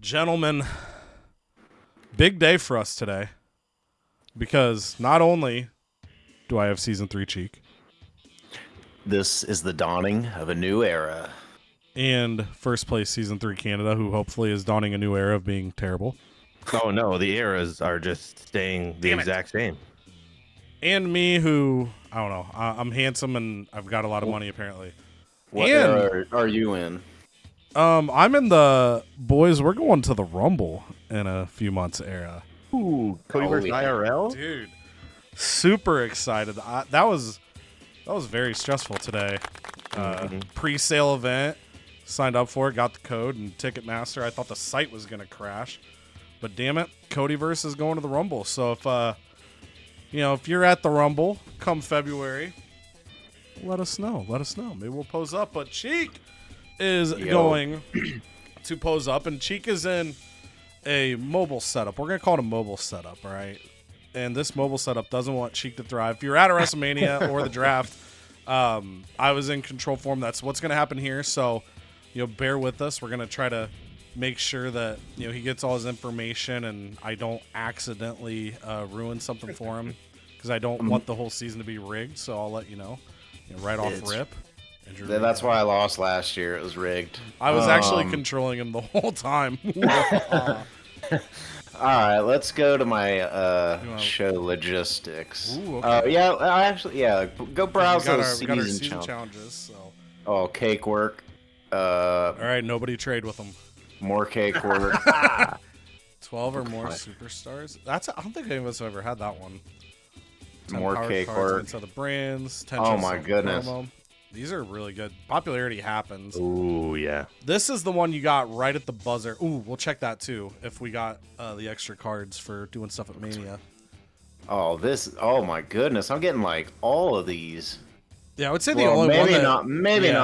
Gentlemen, big day for us today because not only do I have Season 3 cheek, this is the dawning of a new era. And first place Season 3 Canada, who hopefully is dawning a new era of being terrible. Oh, no, the eras are just staying the exact same. And me, who, I don't know, I'm handsome and I've got a lot of money apparently. What era are you in? I'm in the, boys, we're going to the Rumble in a few months era. Ooh, CodyVerse IRL? Dude, super excited. That was very stressful today. Pre-sale event, signed up for it, got the code, and Ticketmaster. I thought the site was going to crash. But damn it, CodyVerse is going to the Rumble. So if you're at the Rumble come February, let us know. Maybe we'll pose up. But Cheek is going to pose up, and Cheek is in a mobile setup. We're going to call it a mobile setup, all right? And this mobile setup doesn't want Cheek to thrive. If you're at a WrestleMania or the draft, I was in control form. That's what's going to happen here. So, bear with us. We're going to try to make sure that, he gets all his information and I don't accidentally ruin something for him because I don't want the whole season to be rigged. So I'll let you know, right off rip. That's why I lost last year. It was rigged. I was actually controlling him the whole time. All right, let's go to my show logistics. Ooh, okay. Go browse those we got our season challenges. So. Oh, cake work. All right, nobody trade with them. More cake work. 12 or more superstars. I don't think any of us have ever had that one. More cake work. Inside the brands. Oh my goodness. Promo. These are really good. Popularity happens. Ooh, yeah. This is the one you got right at the buzzer. Ooh, we'll check that too if we got the extra cards for doing stuff at Mania. Oh my goodness. I'm getting like all of these. Yeah, I would say the only one not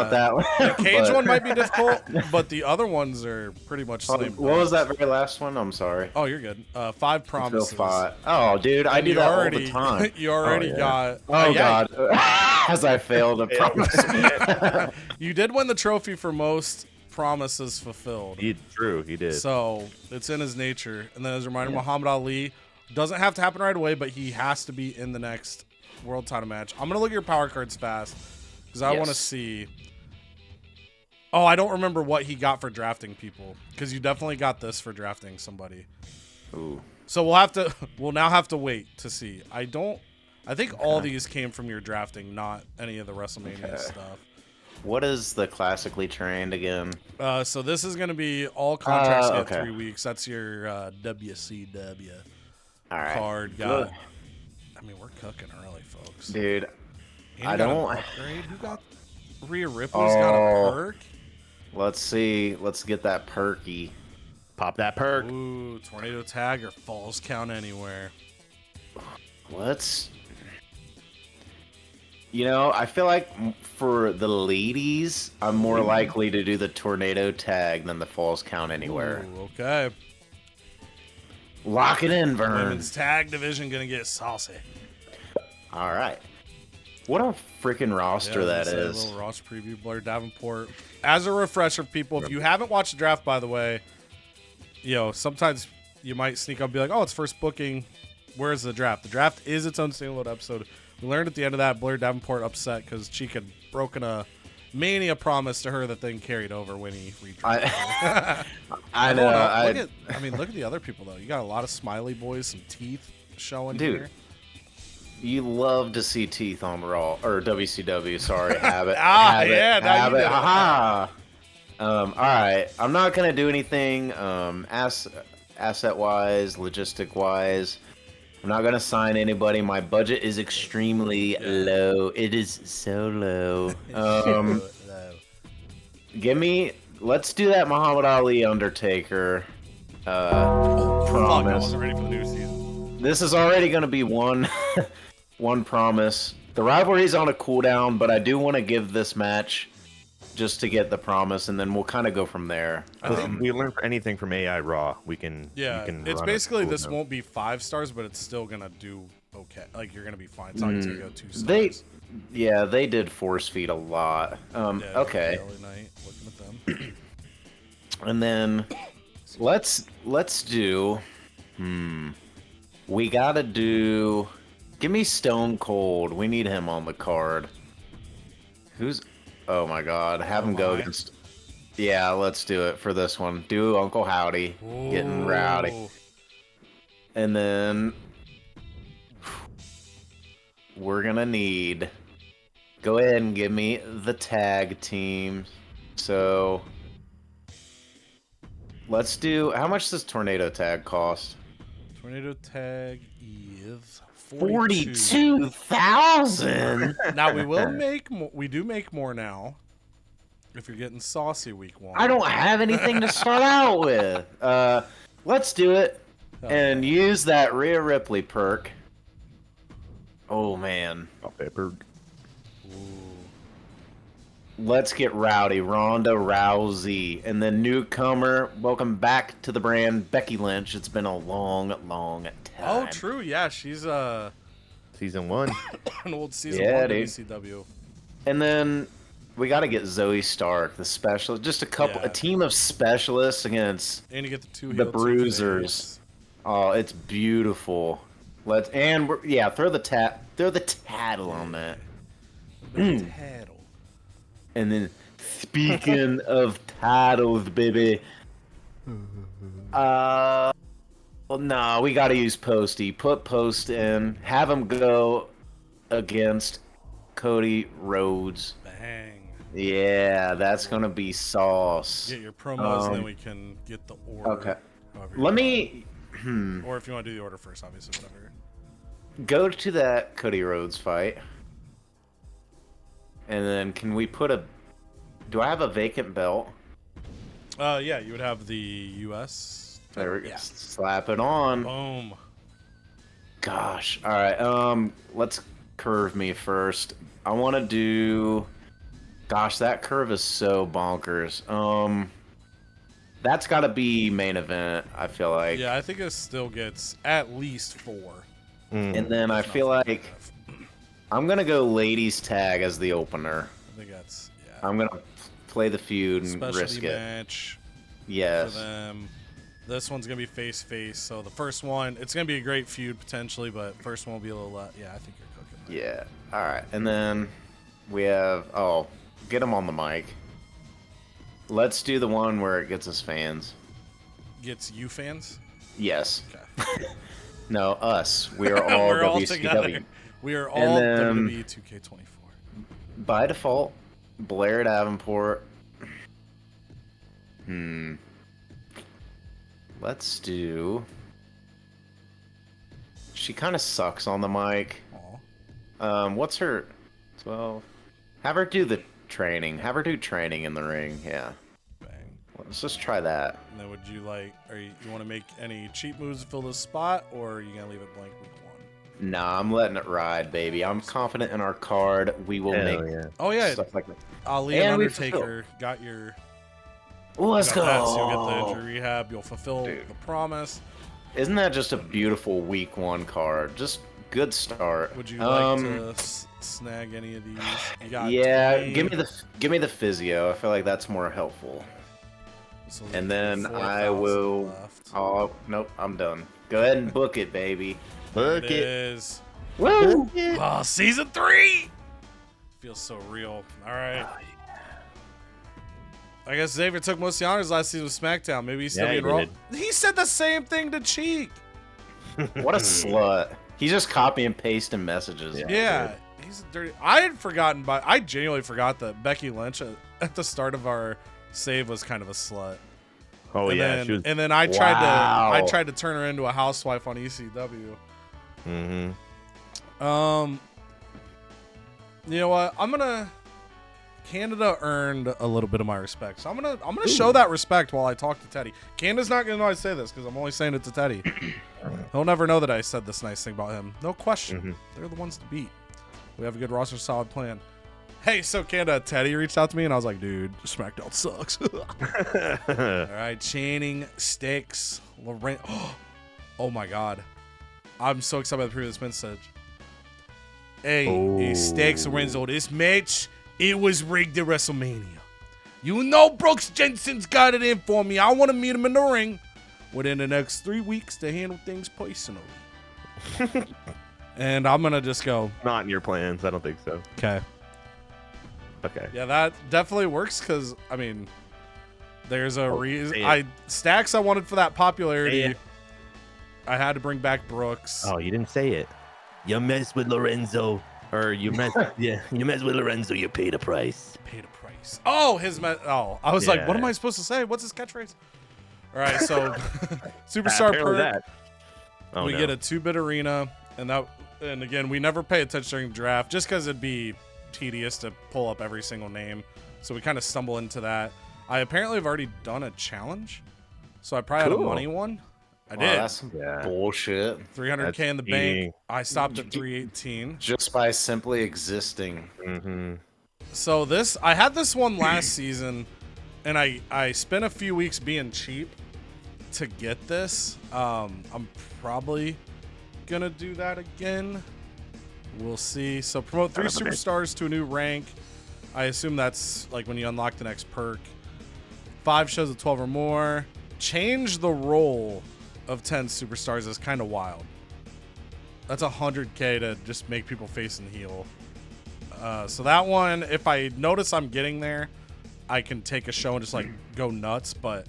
that one. The cage one might be difficult, but the other ones are pretty much same. What was that very last one? I'm sorry. Oh, you're good. 5 promises. Oh, dude, I do that all the time. You already got. God, as I failed a promise. You did win the trophy for most promises fulfilled. He did. So it's in his nature. And then as a reminder, Muhammad Ali doesn't have to happen right away, but he has to be in the next world title match. I'm gonna look at your power cards fast because I want to see. Oh, I don't remember what he got for drafting people because you definitely got this for drafting somebody. Ooh. So we'll now have to wait to see. I think all these came from your drafting, not any of the WrestleMania stuff. What is the classically trained again? So this is gonna be all contracts get 3 weeks. That's your WCW card. Got. I mean, we're cooking early, folks. Dude, I don't upgrade. Who got Rhea Ripley's got a perk? Let's see. Let's get that perky. Pop that perk. Ooh, tornado tag or falls count anywhere. I feel like for the ladies, I'm more likely to do the tornado tag than the falls count anywhere. Ooh, okay. Lock it in, Vern. Women's tag division gonna get saucy. All right. What a freaking roster that is. A little roster preview. Blair Davenport. As a refresher, people, if you haven't watched the draft, by the way, sometimes you might sneak up and be like, oh, it's first booking. Where's the draft? The draft is its own standalone episode. We learned at the end of that Blair Davenport upset because Cheek had broken a Mania promise to her that then carried over when he redrafted. I know. Look at the other people, though. You got a lot of smiley boys, some teeth showing here. You love to see teeth on Raw or WCW. Sorry, have it. All right, I'm not gonna do anything asset wise, logistic wise. I'm not gonna sign anybody. My budget is extremely low. It is so low. Let's do that Muhammad Ali Undertaker promise. I wasn't ready for the new season. This is already gonna be one promise. The rivalry's on a cooldown, but I do want to give this match just to get the promise, and then we'll kind of go from there. I think we learn anything from AI Raw. We can. It's basically this won't be 5 stars, but it's still gonna do okay. Like you're gonna be fine. It's not gonna go 2 stars. They did force feed a lot. Okay. Early night, looking at them. And then Let's do. We gotta do. Give me Stone Cold. We need him on the card. Who's? Oh my God! Have him go against. Yeah, let's do it for this one. Do Uncle Howdy getting rowdy, and then we're gonna need. Go ahead and give me the tag team. So let's do. How much does Tornado Tag cost? Tornado Tag is 42,000. Now we will make more. We do make more now. If you're getting saucy week 1. I don't have anything to start out with. Let's do it and use that Rhea Ripley perk. Oh man. Let's get rowdy. Ronda Rousey. And then newcomer, welcome back to the brand, Becky Lynch. It's been a long time. Oh, true. Yeah, she's Season 1. an old season 1 dude. ECW. And then we got to get Zoe Stark, the specialist. Just a team of specialists against And you get the the Bruisers. Oh, it's beautiful. Throw the tattle on that. Tattle. And then, speaking of titles, baby. Well, no, we got to use Posty. Put Post in. Have him go against Cody Rhodes. Bang. Yeah, that's gonna be sauce. Get your promos, and then we can get the order. Okay. Let me. Or if you want to do the order first, obviously, whatever. Go to that Cody Rhodes fight. And then can we put a... Do I have a vacant belt? Yeah, you would have the U.S. There we go. Slap it on. Boom. Gosh. All right. Let's curve me first. I want to do... Gosh, that curve is so bonkers. That's got to be main event, I feel like. Yeah, I think it still gets at least 4. And then I feel like I'm going to go ladies tag as the opener. I think that's, yeah. I'm going to play the feud and Specialty risk it. match Yes. for them. This one's going to be face-face, so the first one, it's going to be a great feud potentially, but first one will be a little, yeah, I think you're cooking there. Yeah. All right. And then we have, get him on the mic. Let's do the one where it gets us fans. Gets you fans? Yes. Okay. No, us. We are all We're all WCW. together. We are all then, WWE 2K24. By default, Blair Davenport. Let's do... She kind of sucks on the mic. Aw. What's her... 12... Have her do the training. Have her do training in the ring. Yeah. Bang. Let's just try that. And then would you like, you want to make any cheap moves to fill this spot, or are you going to leave it blank week 1? Nah, I'm letting it ride, baby. I'm confident in our card. We will make Oh, yeah. stuff like that. Ali and Undertaker got your... Let's go. That, so you'll get the injury rehab. You'll fulfill the promise. Isn't that just a beautiful week 1 card? Just good start. Would you like to snag any of these? You got yeah, 20. give me the physio. I feel like that's more helpful. So And then 4,000 I will. left. Oh nope, I'm done. Go ahead and book it, baby. Book It it. is. Woo! Oh, season 3 feels so real. All right. I guess Xavier took most of the honors last season with SmackDown. Maybe he's still Yeah, being he wrong. did. He said the same thing to Cheek. What a slut. He's just copy and pasting messages. Yeah, he's a dirty. I genuinely forgot that Becky Lynch at the start of our save was kind of a slut. Oh and yeah, then, she was. and then I tried to turn her into a housewife on ECW. You know what? Canada earned a little bit of my respect, so I'm gonna show that respect while I talk to Teddy. Canada's not gonna know I say this because I'm only saying it to Teddy. He'll never know that I said this nice thing about him. No question. They're the ones to beat. We have a good roster, solid plan. Hey, so Canada, Teddy reached out to me and I was like, dude, SmackDown sucks. All right, Channing, Sticks, Lorraine. Oh my God, I'm so excited by the previous message. Hey, Sticks, Lorenzo, this match. It was rigged at WrestleMania. You know Brooks Jensen's got it in for me. I want to meet him in the ring within the next 3 weeks to handle things personally. And I'm going to just go. Not in your plans. I don't think so. Okay. Okay. Yeah, that definitely works because, I mean, there's a reason. Stacks I wanted for that popularity. I had to bring back Brooks. Oh, you didn't say it. You mess with Lorenzo. Or you mess, you mess with Lorenzo, you pay the price. Paid a price. Oh, I was like, what am I supposed to say? What's his catchphrase? All right, so Superstar perk. Oh, we get a 2-bit arena, and again, we never pay attention during the draft just because it'd be tedious to pull up every single name. So we kind of stumble into that. I apparently have already done a challenge, so I probably had a money one. I did. That's some bullshit. 300K in the bank. I stopped at 318. Just by simply existing. Mm-hmm. So I had this one last season, and I spent a few weeks being cheap to get this. I'm probably gonna do that again. We'll see. So promote 3 superstars to a new rank. I assume that's like when you unlock the next perk. 5 shows of 12 or more. Change the role of 10 superstars is kind of wild. That's 100K to just make people face and heal. So that one, if I notice I'm getting there, I can take a show and just like go nuts, but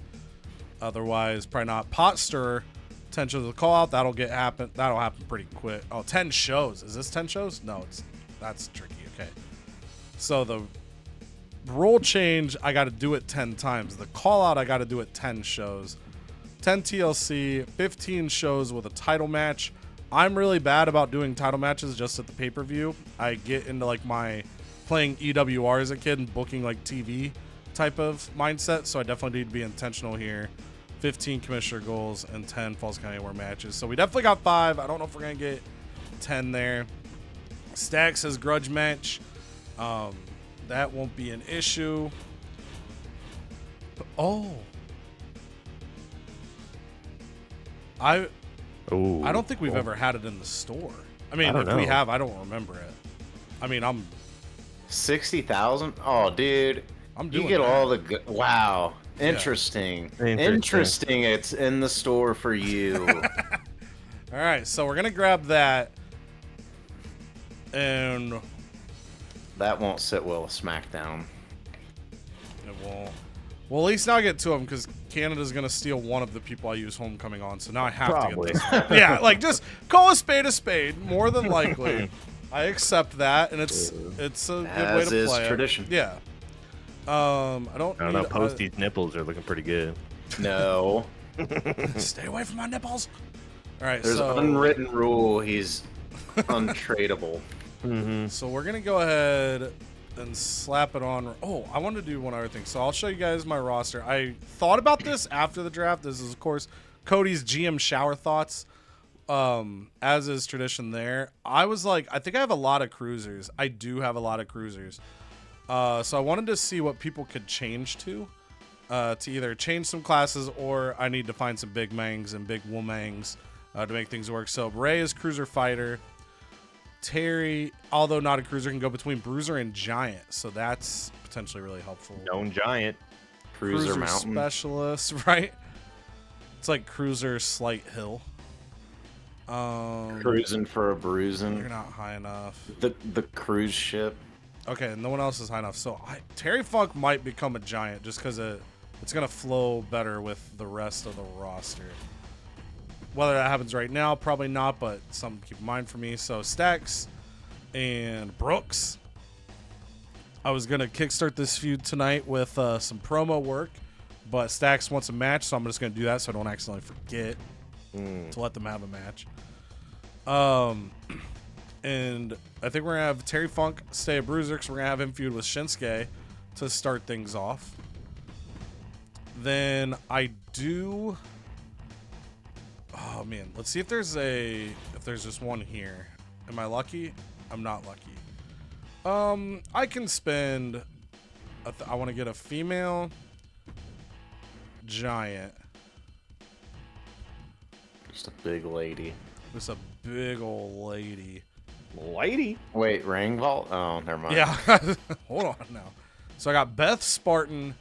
otherwise probably not. Pot stir, 10 shows of the call out, that'll happen pretty quick. Oh, 10 shows. Is this 10 shows? No, that's tricky. Okay. So the role change, I got to do it 10 times. The call out, I got to do it 10 shows. 10 TLC, 15 shows with a title match. I'm really bad about doing title matches just at the pay-per-view. I get into like my playing EWR as a kid and booking like TV type of mindset, so I definitely need to be intentional here. 15 commissioner goals and 10 Falls County War matches. So we definitely got 5. I don't know if we're going to get 10 there. Stack says grudge match. That won't be an issue. But, I don't think we've ever had it in the store. I mean, if we have, I don't remember it. I mean, I'm 60,000. Oh, dude, you get all the good. Wow, interesting. Interesting. It's in the store for you. All right, so we're gonna grab that, and that won't sit well with SmackDown. It won't. Well, at least now I get 2 of them because Canada's going to steal one of the people I use homecoming on. So now I have to get this. Yeah, like just call a spade, more than likely. I accept that, and it's a good way to play. As is tradition. Yeah. I don't know. Posty's nipples are looking pretty good. No. Stay away from my nipples. All right. There's an unwritten rule. He's untradeable. Mm-hmm. So we're going to go ahead and slap it on. Oh, I wanted to do one other thing. So I'll show you guys my roster. I thought about this after the draft. This is, of course, Cody's GM shower thoughts. As is tradition there. I was like, I think I have a lot of cruisers. I do have a lot of cruisers. So I wanted to see what people could change to either change some classes or I need to find some big mangs and big womangs to make things work. So Ray is cruiser fighter. Terry, although not a cruiser, can go between bruiser and giant, so that's potentially really helpful. Known giant. Cruiser mountain specialist, right? It's like cruiser slight hill. Cruising for a bruising. You're not high enough. The cruise ship. Okay, no one else is high enough. So Terry Funk might become a giant just because it's gonna flow better with the rest of the roster. Whether that happens right now, probably not, but something to keep in mind for me. So Stacks and Brooks. I was going to kickstart this feud tonight with some promo work, but Stacks wants a match, so I'm just going to do that so I don't accidentally forget to let them have a match. And I think we're going to have Terry Funk stay a bruiser because we're going to have him feud with Shinsuke to start things off. Then I do... Oh man, let's see if there's just one here. Am I lucky? I'm not lucky. I can spend. I want to get a female giant. Just a big lady. Just a big old lady. Lady? Wait, Ring Vault? Oh, never mind. Yeah. Hold on now. So I got Beth Spartan,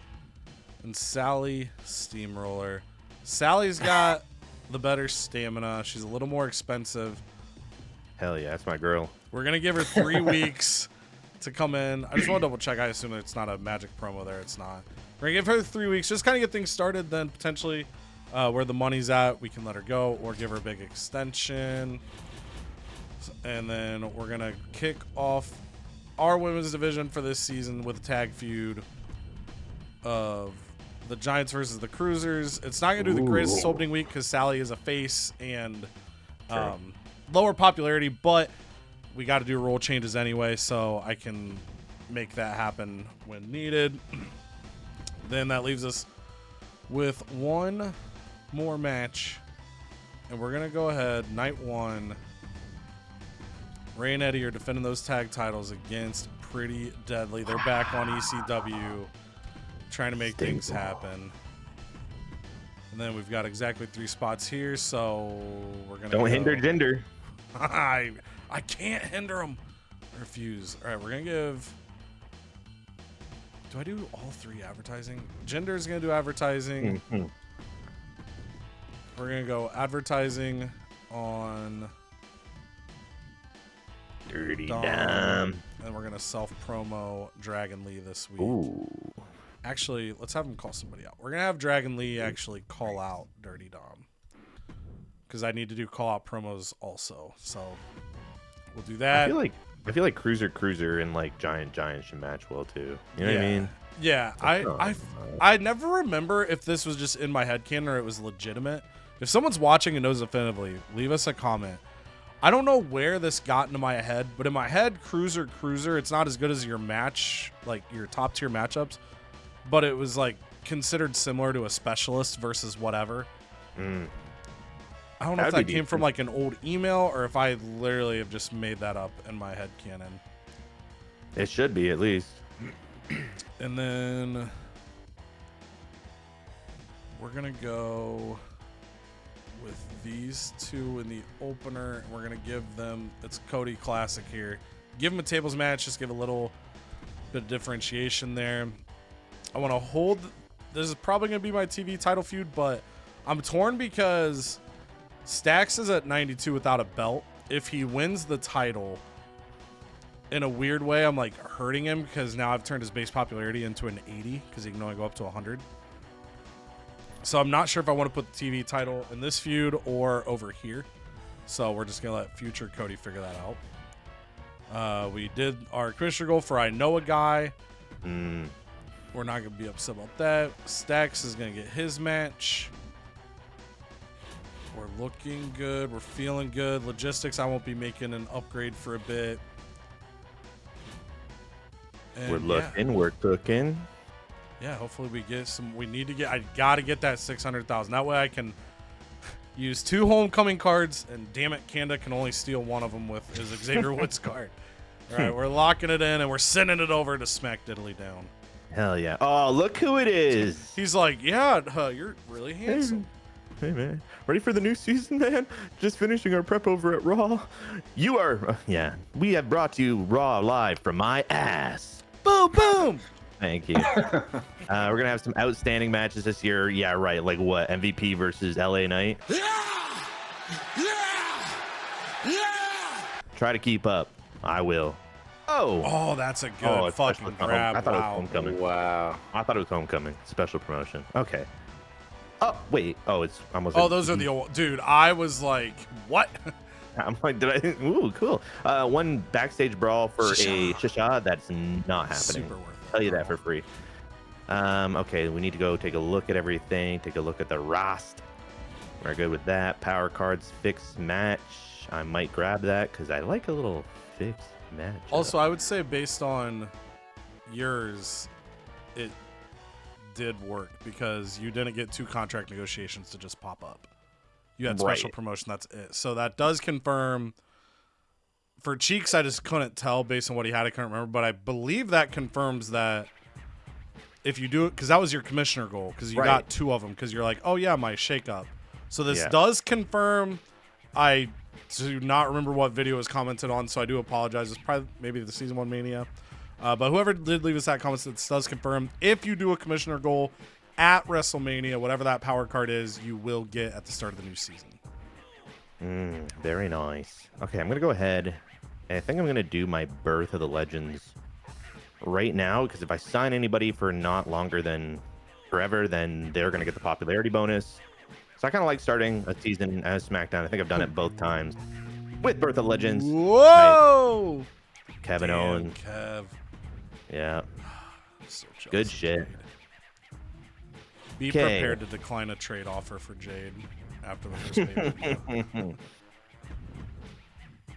and Sally Steamroller. Sally's got the better stamina. She's a little more expensive. Hell yeah, that's my girl. We're going to give her 3 weeks to come in. I just want to double check. I assume it's not a magic promo there. It's not. We're going to give her 3 weeks. Just kind of get things started. Then potentially where the money's at, we can let her go or give her a big extension. And then we're going to kick off our women's division for this season with a tag feud of the Giants versus the Cruisers. It's not going to do the greatest opening week because Sally is a face and lower popularity, but we got to do rule changes anyway, so I can make that happen when needed. Then that leaves us with one more match, and we're going to go ahead, night 1. Ray and Eddie are defending those tag titles against Pretty Deadly. They're back on ECW, trying to make things happen. And then we've got exactly 3 spots here, so we're going to Don't hinder gender. I can't hinder them. I refuse. All right, we're going to give... Do I do all 3 advertising? Gender's going to do advertising. Mm-hmm. We're going to go advertising on... Dirty Dom. Dom. And we're going to self-promo Dragon Lee this week. Ooh. Actually, let's have him call somebody out. We're going to have Dragon Lee actually call out Dirty Dom. Because I need to do call-out promos also. So we'll do that. I feel like Cruiser and like Giant should match well too. You know what I mean? Yeah, I never remember if this was just in my head canon or it was legitimate. If someone's watching and knows definitively, leave us a comment. I don't know where this got into my head, but in my head, Cruiser, it's not as good as your match, like your top tier matchups, but it was like considered similar to a specialist versus whatever. I don't know if that came from like an old email or if I literally have just made that up in my head canon. It should be at least. And then we're going to go with these 2 in the opener. We're going to give them, it's Cody Classic here. Give them a tables match, just give a little bit of differentiation there. I want to hold, this is probably going to be my TV title feud, but I'm torn because Stax is at 92 without a belt. If he wins the title, in a weird way, I'm like hurting him because now I've turned his base popularity into an 80 because he can only go up to 100. So I'm not sure if I want to put the TV title in this feud or over here. So we're just going to let future Cody figure that out. We did our commissioner goal for I Know a Guy. We're not going to be upset about that. Stax is going to get his match. We're looking good. We're feeling good. Logistics, I won't be making an upgrade for a bit. And We're looking. We're cooking. Yeah, hopefully we get some. We need to get. I got to get that 600,000. That way I can use 2 homecoming cards. And damn it, Kanda can only steal one of them with his Xavier Woods card. All right, we're locking it in and we're sending it over to Smack Diddly Down. Hell yeah. Oh, look who it is. He's like, yeah, you're really handsome. Hey, man. Ready for the new season, man? Just finishing our prep over at Raw. You are... yeah. We have brought you Raw live from my ass. Boom, boom. Thank you. We're going to have some outstanding matches this year. Yeah, right. Like what? MVP versus LA Knight? Yeah! Try to keep up. I will. Oh, that's a good fucking grab. I thought it was homecoming. Wow. I thought it was homecoming. Special promotion. Okay. Oh, wait. Oh, it's almost... Oh, those are the old... Dude, I was like, what? I'm like, did I... Ooh, cool. One backstage brawl for a Shisha. That's not happening. Super worth it. Tell you that for free. Okay, we need to go take a look at everything. Take a look at the roster. We're good with that. Power cards, fixed match. I might grab that because I like a little fixed match. Also, I would say based on yours, it did work because you didn't get 2 contract negotiations to just pop up. You had special promotion. That's it. So that does confirm. For Cheeks, I just couldn't tell based on what he had. I couldn't remember, but I believe that confirms that if you do it, because that was your commissioner goal, because you got 2 of them, because you're like, oh yeah, my shakeup. So this does confirm. I do not remember what video was commented on, so I do apologize. It's probably maybe the Season 1 Mania. But whoever did leave us that comment, it does confirm if you do a commissioner goal at WrestleMania, whatever that power card is, you will get at the start of the new season. Very nice. Okay, I'm going to go ahead. And I think I'm going to do my Birth of the Legends right now, because if I sign anybody for not longer than forever, then they're going to get the popularity bonus. So I kind of like starting a season as SmackDown. I think I've done it both times with Birth of Legends. Whoa! Nice. Kevin Damn, Owens. Kev. Yeah. So Good jealous of shit. Jade. Be prepared to decline a trade offer for Jade after the first pay-per-view.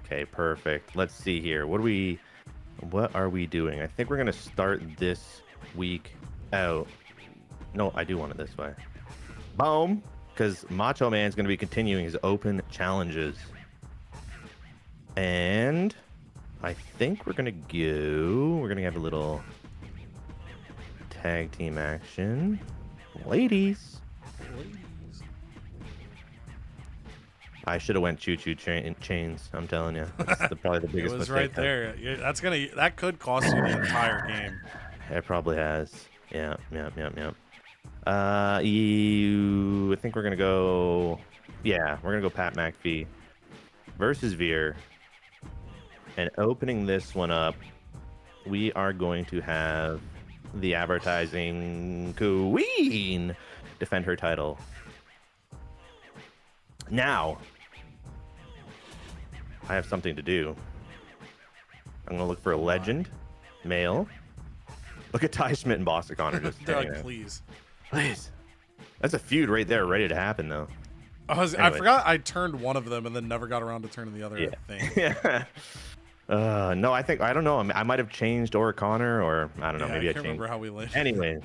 Okay, perfect. Let's see here. What are we doing? I think we're gonna start this week out. No, I do want it this way. Boom! Because Macho Man's gonna be continuing his open challenges. And I think we're gonna have a little tag team action. Ladies. I should have went choo-choo chains. I'm telling you, that's probably the biggest It was mistake. right there. That could cost you the entire game. It probably has. Yeah. I think we're gonna go. Yeah, we're gonna go Pat McAfee versus Veer. And opening this one up, we are going to have the advertising queen defend her title. Now, I have something to do. I'm gonna look for a legend, male. Look at Ty Schmidt and Boston Connor just Doug, hanging out. please. That's a feud right there, ready to happen though. I Anyway. forgot I turned one of them and then never got around to turning the other thing. Yeah. No, I don't know. I might have changed Connor, or I don't know. Maybe I can't changed. remember how we landed. Anyway,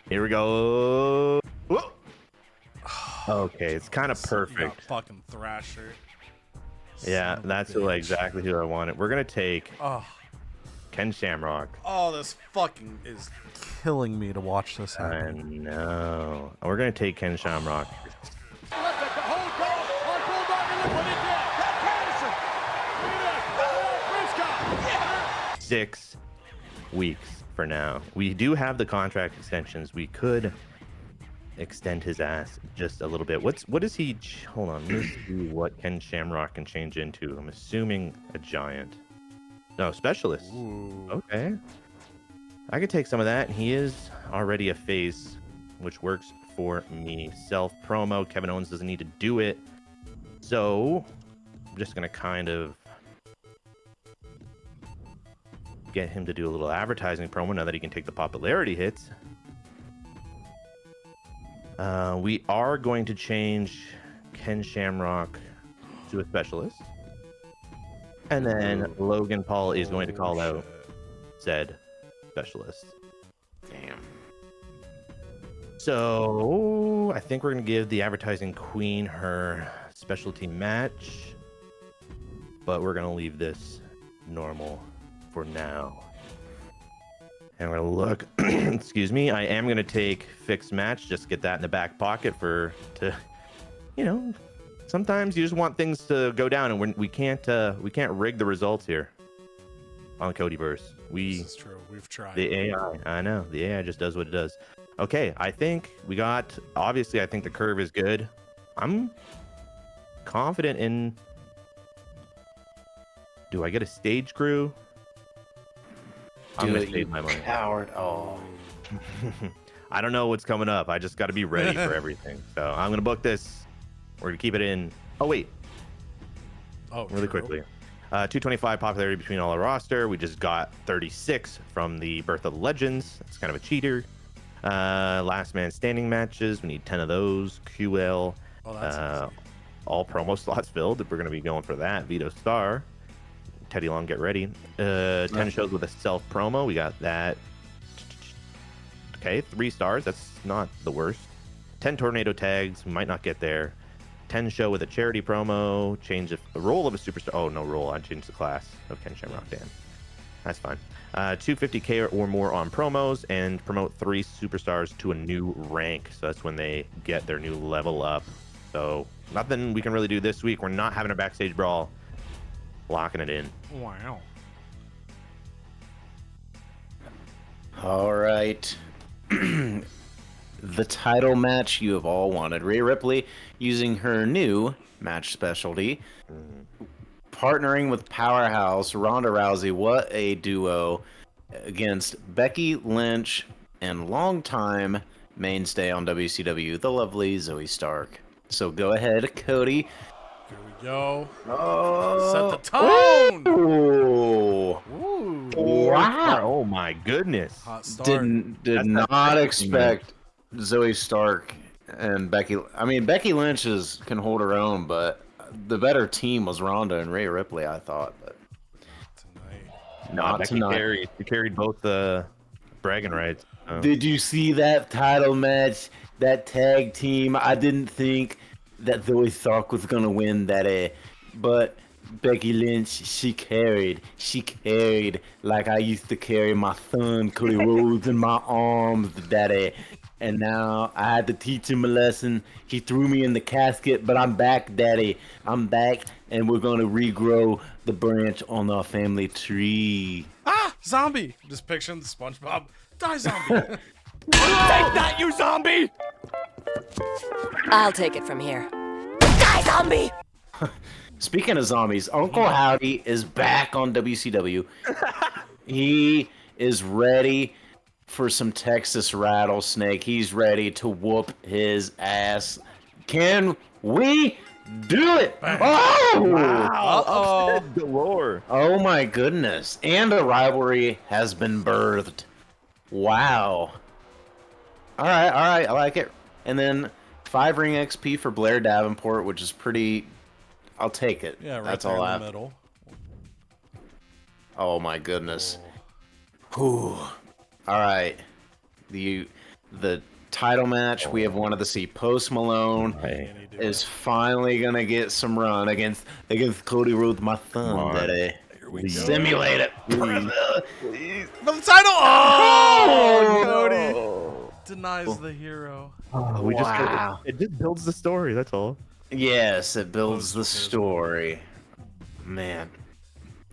here we go. Whoa. Okay, it's kind of You got perfect. fucking Thrasher. Yeah, Son of a that's bitch. exactly who I wanted. We're gonna take Oh, Ken Shamrock. this fucking is killing me to watch this I happen. know. We're gonna take Ken Shamrock. 6 weeks for now. We do have the contract extensions. We could extend his ass just a little bit. What is he? Hold on. Let's see what Ken Shamrock can change into. I'm assuming a giant. No, specialist. Ooh. Okay. I could take some of that. He is already a face, which works for me. Self promo. Kevin Owens doesn't need to do it. So I'm just gonna kind of get him to do a little advertising promo now that he can take the popularity hits. We are going to change Ken Shamrock to a specialist. And then Logan Paul is going to call out said specialist. Damn. So I think we're going to give the advertising queen her specialty match. But we're going to leave this normal for now. And we're going to look, excuse me, I am going to take fixed match, just get that in the back pocket sometimes you just want things to go down, and we can't rig the results here on CodyVerse. This is true. We've tried. The AI, I know, the AI just does what it does. Okay, I think obviously I think the curve is good. I'm confident in, do I get a stage crew? I'm gonna save my money. Coward. Oh. I don't know what's coming up. I just got to be ready for everything. So I'm gonna book this. We're gonna keep it in. Oh wait, really quickly. 225 popularity between all our roster. We just got 36 from the Birth of the Legends. It's kind of a cheater. Last man standing matches. We need 10 of those. QL. Oh, that's easy. All promo slots filled. We're gonna be going for that. Vito Star. Teddy Long, get ready. 10 shows with a self promo. We got that. Okay, 3 stars. That's not the worst. 10 tornado tags. We might not get there. 10 show with a charity promo. Change the role of a superstar. Oh, no role. I changed the class of Ken Shamrock. Damn. That's fine. 250K or more on promos, and promote 3 superstars to a new rank. So that's when they get their new level up. So nothing we can really do this week. We're not having a backstage brawl. Locking it in. Wow. All right. the title match you have all wanted. Rhea Ripley using her new match specialty, partnering with powerhouse Ronda Rousey. What a duo against Becky Lynch and longtime mainstay on WCW, the lovely Zoe Stark. So go ahead, Cody. Here we go. Oh, Set the tone. Ooh. Ooh. Wow. Oh my goodness. Hot start. Did That's not that expect Zoe Stark and Becky. I mean, Becky Lynch can hold her own, but the better team was Ronda and Rhea Ripley, I thought. But Tonight. not Becky tonight. She carried both the bragging rights. Did you see that title match? That tag team? I didn't think that Zoe Stark was gonna win that, but Becky Lynch, she carried like I used to carry my son Cody Rhodes in my arms, daddy. And now I had to teach him a lesson. He threw me in the casket, but I'm back, daddy. I'm back, and we're gonna regrow the branch on our family tree. Ah, zombie. Just picturing the SpongeBob. Die, zombie. Take that, you zombie! I'll take it from here. Die, zombie! Speaking of zombies, Uncle Howdy is back on WCW. He is ready for some Texas rattlesnake. He's ready to whoop his ass. Can we do it? Oh! Wow, Uh-oh. upset galore. Oh my goodness. And a rivalry has been birthed. Wow. Alright, I like it. And then 5 ring XP for Blair Davenport, which is pretty... I'll take it. Yeah, right That's there all in I the have. middle. Oh my goodness. Whew. Alright. The title match we have wanted to see. Post Malone Can he do is it? finally gonna get some run against Cody Rhodes, my son, on. daddy. Here we go. Simulate it. For the title. Oh, Cody Oh. denies the hero. We just Wow. it just builds the story, that's all. Yes, it builds the story. Man.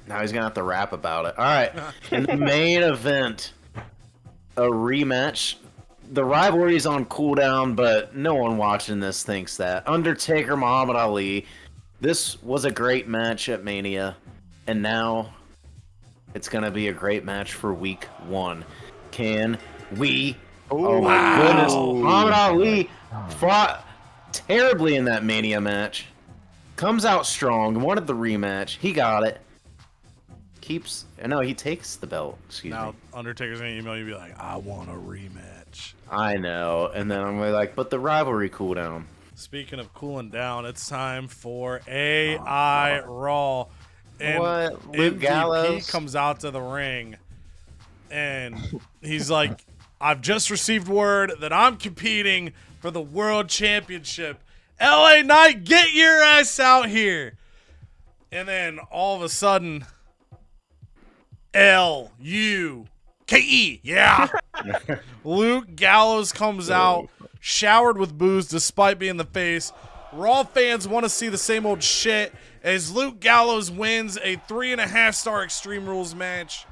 Now he's gonna have to rap about it. Alright. In the main event, a rematch. The rivalry's on cooldown, but no one watching this thinks that. Undertaker, Muhammad Ali. This was a great match at Mania, and now it's gonna be a great match for week 1. Can we? Oh my goodness! Muhammad Ali fought terribly in that Mania match. Comes out strong. Wanted the rematch. He got it. He takes the belt. Excuse Now me. Undertaker's gonna email you and be like, I want a rematch. I know. And then I'm gonna be like, but the rivalry cooldown. Speaking of cooling down, it's time for AI Raw. And What? Luke MVP Gallows? comes out to the ring, and he's like, I've just received word that I'm competing for the World Championship. LA Knight, get your ass out here. And then all of a sudden, Luke, yeah. Luke Gallows comes out, showered with booze despite being the face. Raw fans want to see the same old shit as Luke Gallows wins a 3.5-star Extreme Rules match.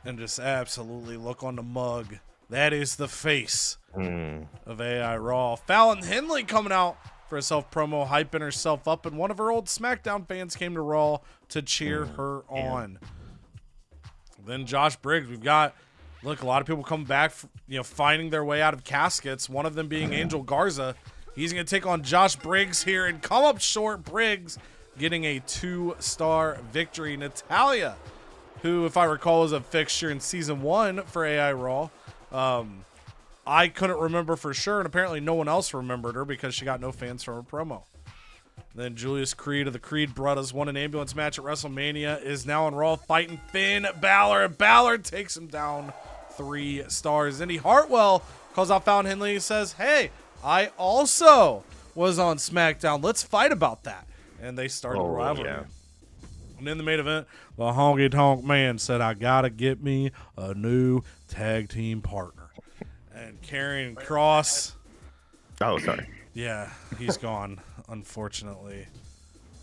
And just absolutely look on the mug. That is the face of AI Raw. Fallon Henley coming out for a self-promo, hyping herself up, and one of her old SmackDown fans came to Raw to cheer her on. Then Josh Briggs, we've got, look, a lot of people coming back, finding their way out of caskets, one of them being Angel Garza. He's going to take on Josh Briggs here and come up short. Briggs getting a 2-star victory. Natalya, who, if I recall, was a fixture in Season 1 for AI Raw. I couldn't remember for sure, and apparently no one else remembered her because she got no fans from her promo. Then Julius Creed of the Creed Brothers won an ambulance match at WrestleMania, is now on Raw fighting Finn Balor. Balor takes him down 3 stars. Indy Hartwell calls out Fallon Henley and says, hey, I also was on SmackDown. Let's fight about that. And they started a rivalry. yeah. And in the main event, the honky tonk man said, I gotta get me a new tag team partner. And Karrion Kross, Oh, sorry. yeah, he's gone, unfortunately.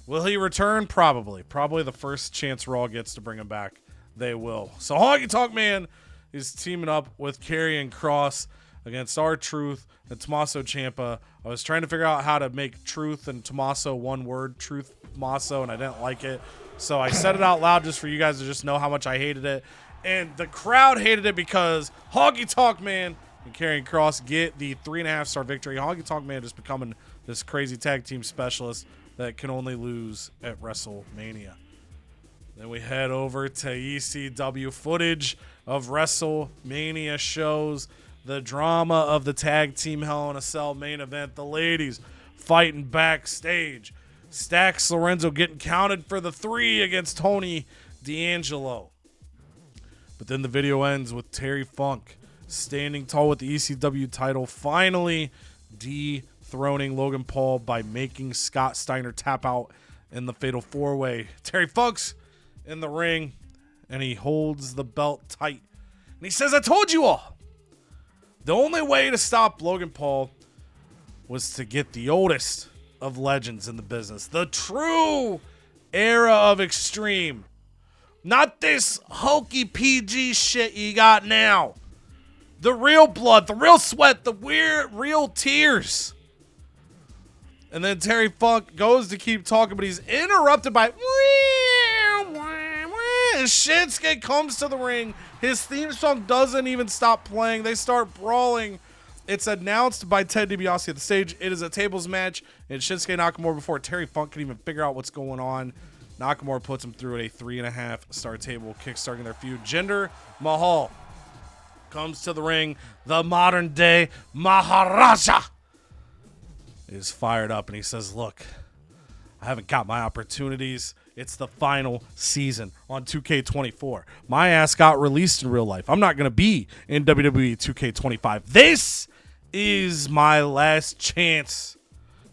Will he return? Probably. Probably the first chance Raw gets to bring him back, they will. So Honky Tonk Man is teaming up with Karrion Kross. against R-Truth and Tommaso Ciampa. I was trying to figure out how to make Truth and Tommaso one word, Truth Tommaso, and I didn't like it. So I said it out loud just for you guys to just know how much I hated it. And the crowd hated it because Honky Tonk Man and Karrion Kross get the 3.5-star victory. Honky Tonk Man just becoming this crazy tag team specialist that can only lose at WrestleMania. Then we head over to ECW footage of WrestleMania shows the drama of the tag team Hell in a Cell main event. The ladies fighting backstage. Stax Lorenzo getting counted for the 3 against Tony D'Angelo. But then the video ends with Terry Funk standing tall with the ECW title, finally dethroning Logan Paul by making Scott Steiner tap out in the Fatal 4-Way. Terry Funk's in the ring, and he holds the belt tight. And he says, I told you all. The only way to stop Logan Paul was to get the oldest of legends in the business. The true era of Extreme. Not this hokey PG shit you got now. The real blood, the real sweat, the weird, real tears. And then Terry Funk goes to keep talking, but he's interrupted by... And Shinsuke comes to the ring. His theme song doesn't even stop playing. They start brawling. It's announced by Ted DiBiase at the stage. It is a tables match, and Shinsuke Nakamura, before Terry Funk can even figure out what's going on, Nakamura puts him through at a 3.5-star table, kickstarting their feud. Jinder Mahal comes to the ring. The modern-day Maharaja is fired up, and he says, look, I haven't got my opportunities. It's the final season on 2K24. My ass got released in real life. I'm not going to be in WWE 2K25. This is my last chance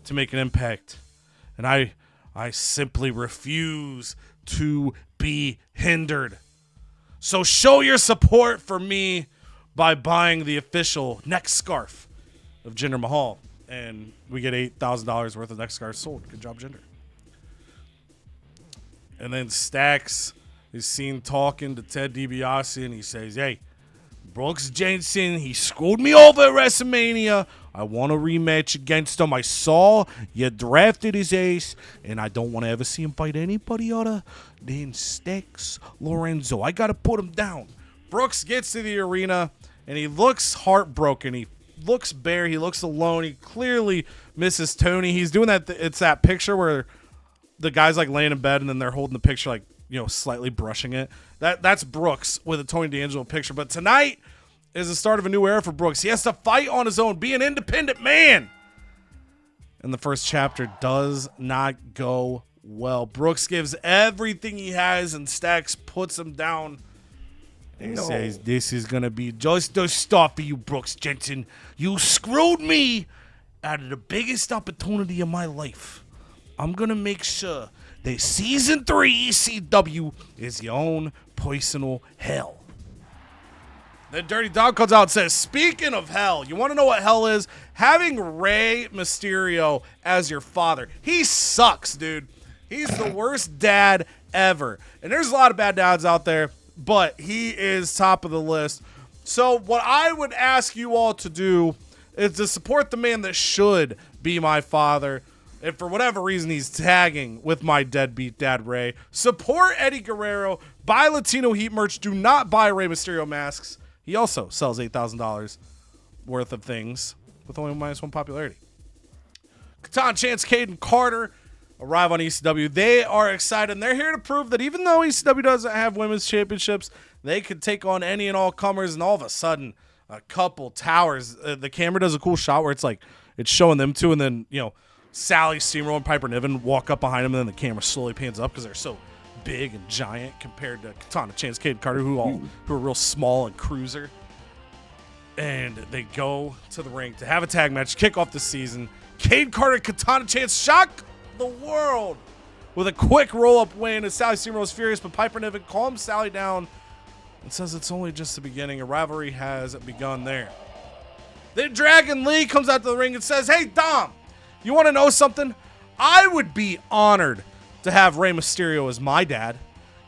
to make an impact. And I simply refuse to be hindered. So show your support for me by buying the official neck scarf of Jinder Mahal. And we get $8,000 worth of neck scarves sold. Good job, Jinder. And then Stax is seen talking to Ted DiBiase, and he says, hey, Brooks Jensen, he screwed me over at WrestleMania. I want a rematch against him. I saw you drafted his ace, and I don't want to ever see him fight anybody other than Stax Lorenzo. I got to put him down. Brooks gets to the arena, and he looks heartbroken. He looks bare. He looks alone. He clearly misses Tony. He's doing that. It's that picture where the guy's like laying in bed and then they're holding the picture, like, you know, slightly brushing it. That's Brooks with a Tony D'Angelo picture. But tonight is the start of a new era for Brooks. He has to fight on his own, be an independent man. And the first chapter does not go well. Brooks gives everything he has, and Stax puts him down. He says, this is going to be just the start for you, Brooks Jensen. You screwed me out of the biggest opportunity of my life. I'm going to make sure that Season 3 ECW is your own personal hell. Then Dirty Dog comes out and says, speaking of hell, you want to know what hell is? Having Rey Mysterio as your father. He sucks, dude. He's the worst dad ever. And there's a lot of bad dads out there, but he is top of the list. So what I would ask you all to do is to support the man that should be my father. If for whatever reason he's tagging with my deadbeat dad, Ray, support Eddie Guerrero. Buy Latino Heat merch. Do not buy Rey Mysterio masks. He also sells $8,000 worth of things with only -1 popularity. Catan Chance, Caden Carter arrive on ECW. They are excited, and they're here to prove that even though ECW doesn't have women's championships, they could take on any and all comers, and all of a sudden, a couple towers. The camera does a cool shot where it's like, it's showing them two, and then, you know, Sally Steamroll and Piper Niven walk up behind them, and then the camera slowly pans up because they're so big and giant compared to Katana Chance, Caden Carter, who are real small and cruiser. And they go to the ring to have a tag match, kick off the season. Caden Carter, Katana Chance shock the world with a quick roll-up win. And Sally Steamroll is furious, but Piper Niven calms Sally down and says it's only just the beginning. A rivalry has begun there. Then Dragon Lee comes out to the ring and says, hey, Dom, you want to know something? I would be honored to have Rey Mysterio as my dad.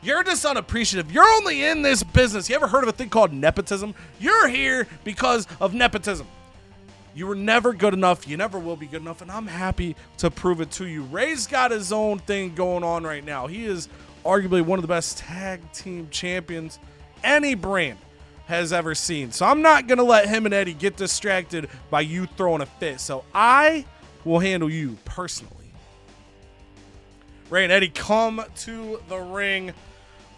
You're just unappreciative. You're only in this business. You ever heard of a thing called nepotism? You're here because of nepotism. You were never good enough. You never will be good enough, and I'm happy to prove it to you. Ray's got his own thing going on right now. He is arguably one of the best tag team champions any brand has ever seen. So I'm not going to let him and Eddie get distracted by you throwing a fit. So I will handle you personally. Ray and Eddie come to the ring,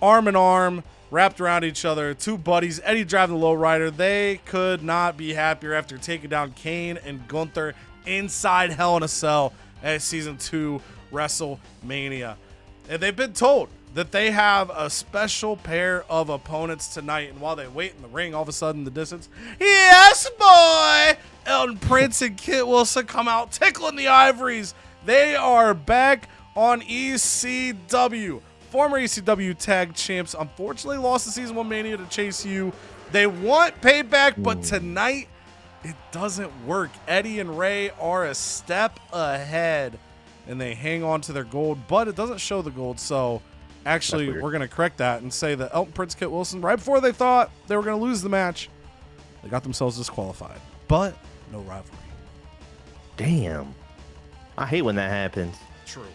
arm in arm, wrapped around each other. Two buddies. Eddie driving the lowrider. They could not be happier after taking down Kane and Gunther inside Hell in a Cell at Season 2 WrestleMania. And they've been told that they have a special pair of opponents tonight. And while they wait in the ring, all of a sudden in the distance, yes, boy! Elton Prince and Kit Wilson come out tickling the ivories. They are back on ECW. Former ECW tag champs unfortunately lost the Season 1 Mania to Chase U. They want payback, but tonight it doesn't work. Eddie and Ray are a step ahead, and they hang on to their gold, but it doesn't show the gold. So actually, we're going to correct that and say that Elton Prince, Kit Wilson, right before they thought they were going to lose the match, they got themselves disqualified, but no rivalry. Damn. I hate when that happens. True.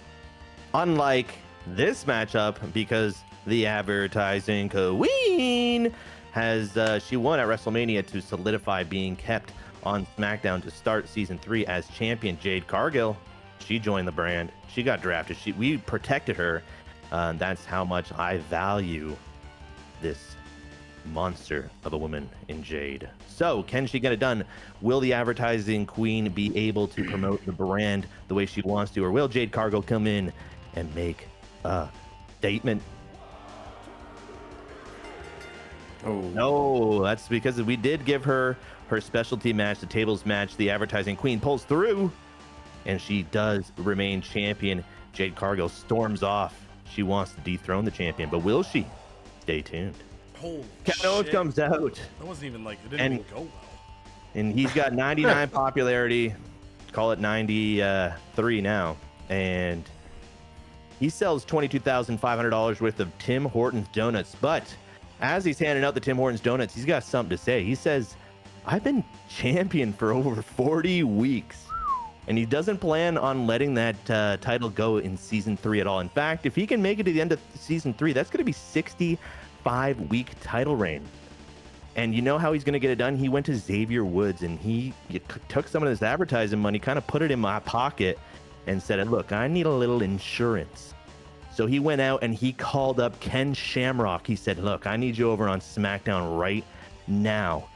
Unlike this matchup, because the advertising queen has she won at WrestleMania to solidify being kept on SmackDown to start Season 3 as champion. Jade Cargill, she joined the brand. She got drafted. We protected her. That's how much I value this monster of a woman in Jade. So, can she get it done? Will the advertising queen be able to promote the brand the way she wants to, or will Jade Cargill come in and make a statement? Oh. No, that's because we did give her specialty match, the tables match. The advertising queen pulls through, and she does remain champion. Jade Cargill storms off. She wants to dethrone the champion, but will she? Stay tuned. Holy Kevin Owens shit. comes out. That wasn't even like, it didn't even go well. And he's got 99 popularity, call it 93 now. And he sells $22,500 worth of Tim Hortons donuts. But as he's handing out the Tim Hortons donuts, he's got something to say. He says, I've been champion for over 40 weeks. And he doesn't plan on letting that title go in Season 3 at all. In fact, if he can make it to the end of Season 3, that's going to be 65-week title reign. And you know how he's going to get it done? He went to Xavier Woods and he took some of this advertising money, kind of put it in my pocket and said, look, I need a little insurance. So he went out and he called up Ken Shamrock. He said, look, I need you over on SmackDown right now.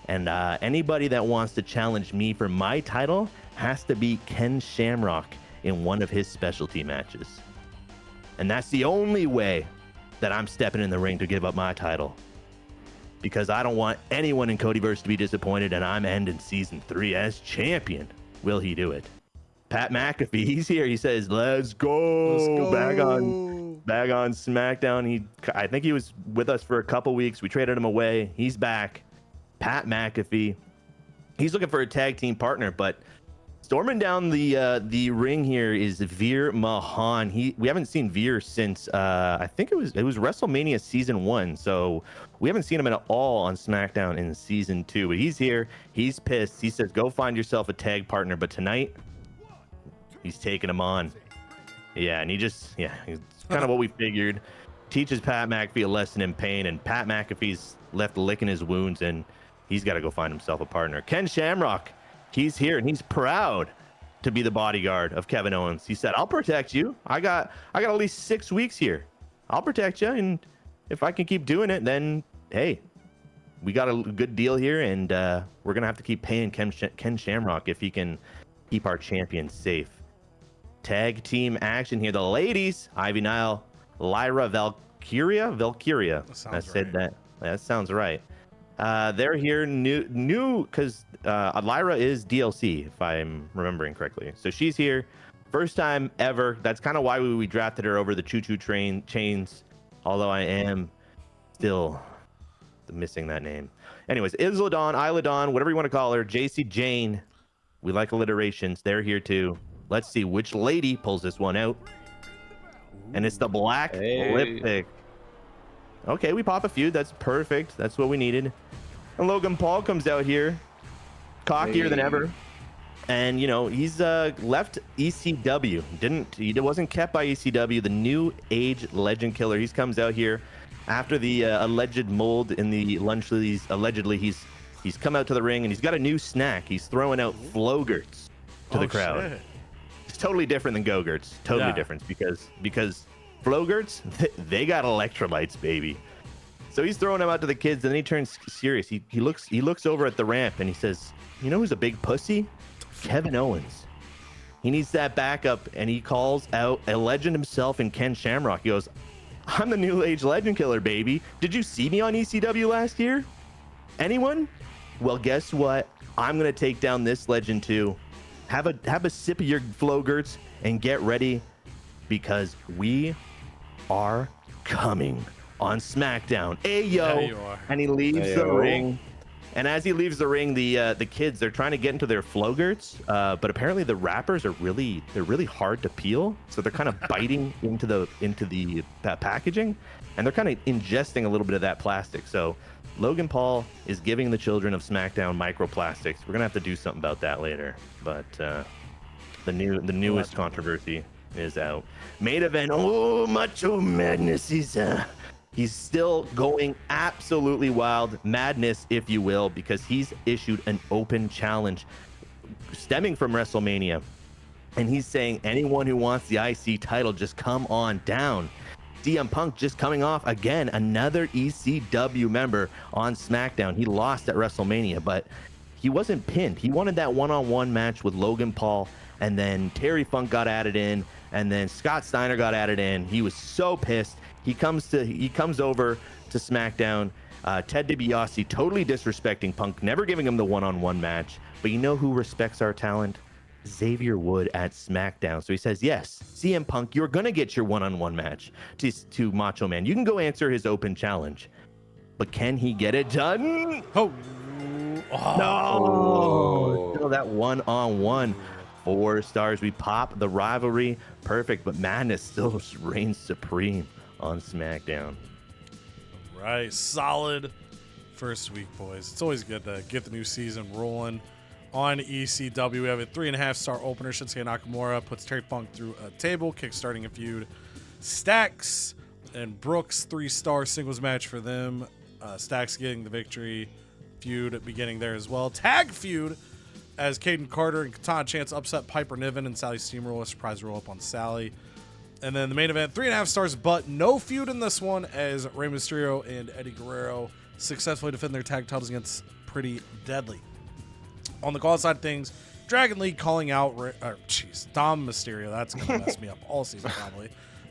And anybody that wants to challenge me for my title has to beat Ken Shamrock in one of his specialty matches. And that's the only way that I'm stepping in the ring to give up my title. Because I don't want anyone in CodyVerse to be disappointed, and I'm ending Season 3 as champion. Will he do it? Pat McAfee, he's here. He says, let's go. Back on SmackDown. I think he was with us for a couple weeks. We traded him away. He's back. Pat McAfee. He's looking for a tag team partner, but storming down the ring here is Veer Mahan. We haven't seen Veer since I think it was WrestleMania Season 1, so we haven't seen him at all on SmackDown in Season 2. But he's here. He's pissed. He says, go find yourself a tag partner. But tonight, he's taking him on. Yeah, and it's kind of what we figured. Teaches Pat McAfee a lesson in pain, and Pat McAfee's left licking his wounds, and he's got to go find himself a partner. Ken Shamrock, he's here, and he's proud to be the bodyguard of Kevin Owens. He said, I'll protect you. I got at least 6 weeks here. I'll protect you, and if I can keep doing it, then, hey, we got a good deal here, and we're going to have to keep paying Ken Shamrock if he can keep our champion safe. Tag team action here. The ladies, Ivy Nile, Lyra Valkyria. I said that. That sounds right. They're here new because Lyra is DLC, if I'm remembering correctly. So she's here. First time ever. That's kind of why we drafted her over the Choo Choo Train Chains, although I am still missing that name. Anyways, Isla Dawn, whatever you want to call her, JC Jane. We like alliterations. They're here too. Let's see which lady pulls this one out. And it's the black lipstick. Okay, we pop a feud. That's perfect. That's what we needed. And Logan Paul comes out here. cockier than ever. And, you know, he's left ECW. He wasn't kept by ECW. The new age legend killer. He comes out here after the alleged mold in the lunch release. Allegedly, he's come out to the ring and he's got a new snack. He's throwing out Flogurts to the crowd. Shit. It's totally different than Go-Gurts. Totally different because Flogurts, they got electrolytes, baby. So he's throwing them out to the kids, and then he turns serious. He looks over at the ramp and he says, "You know who's a big pussy? Kevin Owens. He needs that backup," and he calls out a legend himself in Ken Shamrock. He goes, "I'm the new age legend killer, baby. Did you see me on ECW last year? Anyone? Well, guess what? I'm gonna take down this legend too. Have a sip of your Flogurts and get ready, because we are coming on SmackDown." Ayo! Yeah, you are. And he leaves the ring. And as he leaves the ring, the kids, they're trying to get into their Flogurts, but apparently the wrappers are really hard to peel, so they're kind of biting into the packaging, and they're kind of ingesting a little bit of that plastic. So Logan Paul is giving the children of SmackDown microplastics. We're gonna have to do something about that later. But the newest controversy is out. Main event. Oh, Macho Madness. He's still going absolutely wild. Madness, if you will, because he's issued an open challenge stemming from WrestleMania. And he's saying anyone who wants the IC title, just come on down. CM Punk just coming off, again, another ECW member on SmackDown. He lost at WrestleMania, but he wasn't pinned. He wanted that one-on-one match with Logan Paul, and then Terry Funk got added in, and then Scott Steiner got added in. He was so pissed. He comes over to SmackDown. Ted DiBiase totally disrespecting Punk, never giving him the one-on-one match. But you know who respects our talent? Xavier Wood at SmackDown. So he says, yes, CM Punk, you're going to get your one-on-one match to Macho Man. You can go answer his open challenge. But can he get it done? Oh. No! Still that one-on-one. 4 stars. We pop the rivalry. Perfect. But Madness still reigns supreme on SmackDown. Right. Solid first week, boys. It's always good to get the new season rolling on ECW. We have a 3.5-star opener. Shinsuke Nakamura puts Terry Funk through a table, kickstarting a feud. Stacks and Brooks, 3-star singles match for them. Stacks getting the victory. Feud beginning there as well. Tag feud as Caden Carter and Katana Chance upset Piper Niven and Sally Steamroller. Surprise roll up on Sally. And then the main event, 3.5 stars, but no feud in this one as Rey Mysterio and Eddie Guerrero successfully defend their tag titles against Pretty Deadly. On the call side of things, Dragon League calling out Dom Mysterio. That's going to mess me up all season probably.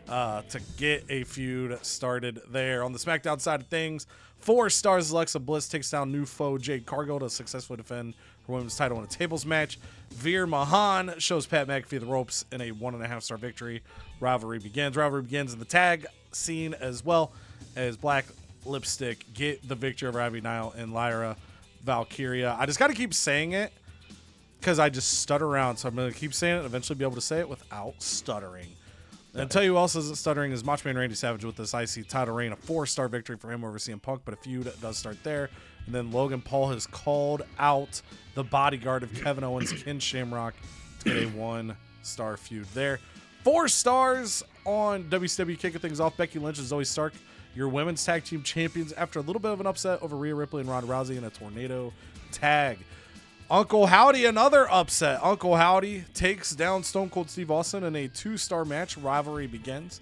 To get a feud started there. On the SmackDown side of things, 4 stars, Alexa Bliss takes down new foe Jade Cargill to successfully defend her women's title in a tables match. Veer Mahan shows Pat McAfee the ropes in a 1.5-star victory. Rivalry begins in the tag scene as well as Black Lipstick get the victory over Abby Nile and Lyra Valkyria. I just got to keep saying it because I just stutter around, so I'm going to keep saying it and eventually be able to say it without stuttering. And I'll tell you who else isn't stuttering is Macho Man Randy Savage with this IC title reign, a 4-star victory for him over CM Punk, but a feud does start there. And then Logan Paul has called out the bodyguard of Kevin Owens, Ken Shamrock, to get a 1-star feud there. 4 stars on WCW kicking things off. Becky Lynch and Zoe Stark, your women's tag team champions, after a little bit of an upset over Rhea Ripley and Ronda Rousey in a tornado tag. Uncle Howdy, another upset. Uncle Howdy takes down Stone Cold Steve Austin in a 2-star match. Rivalry begins.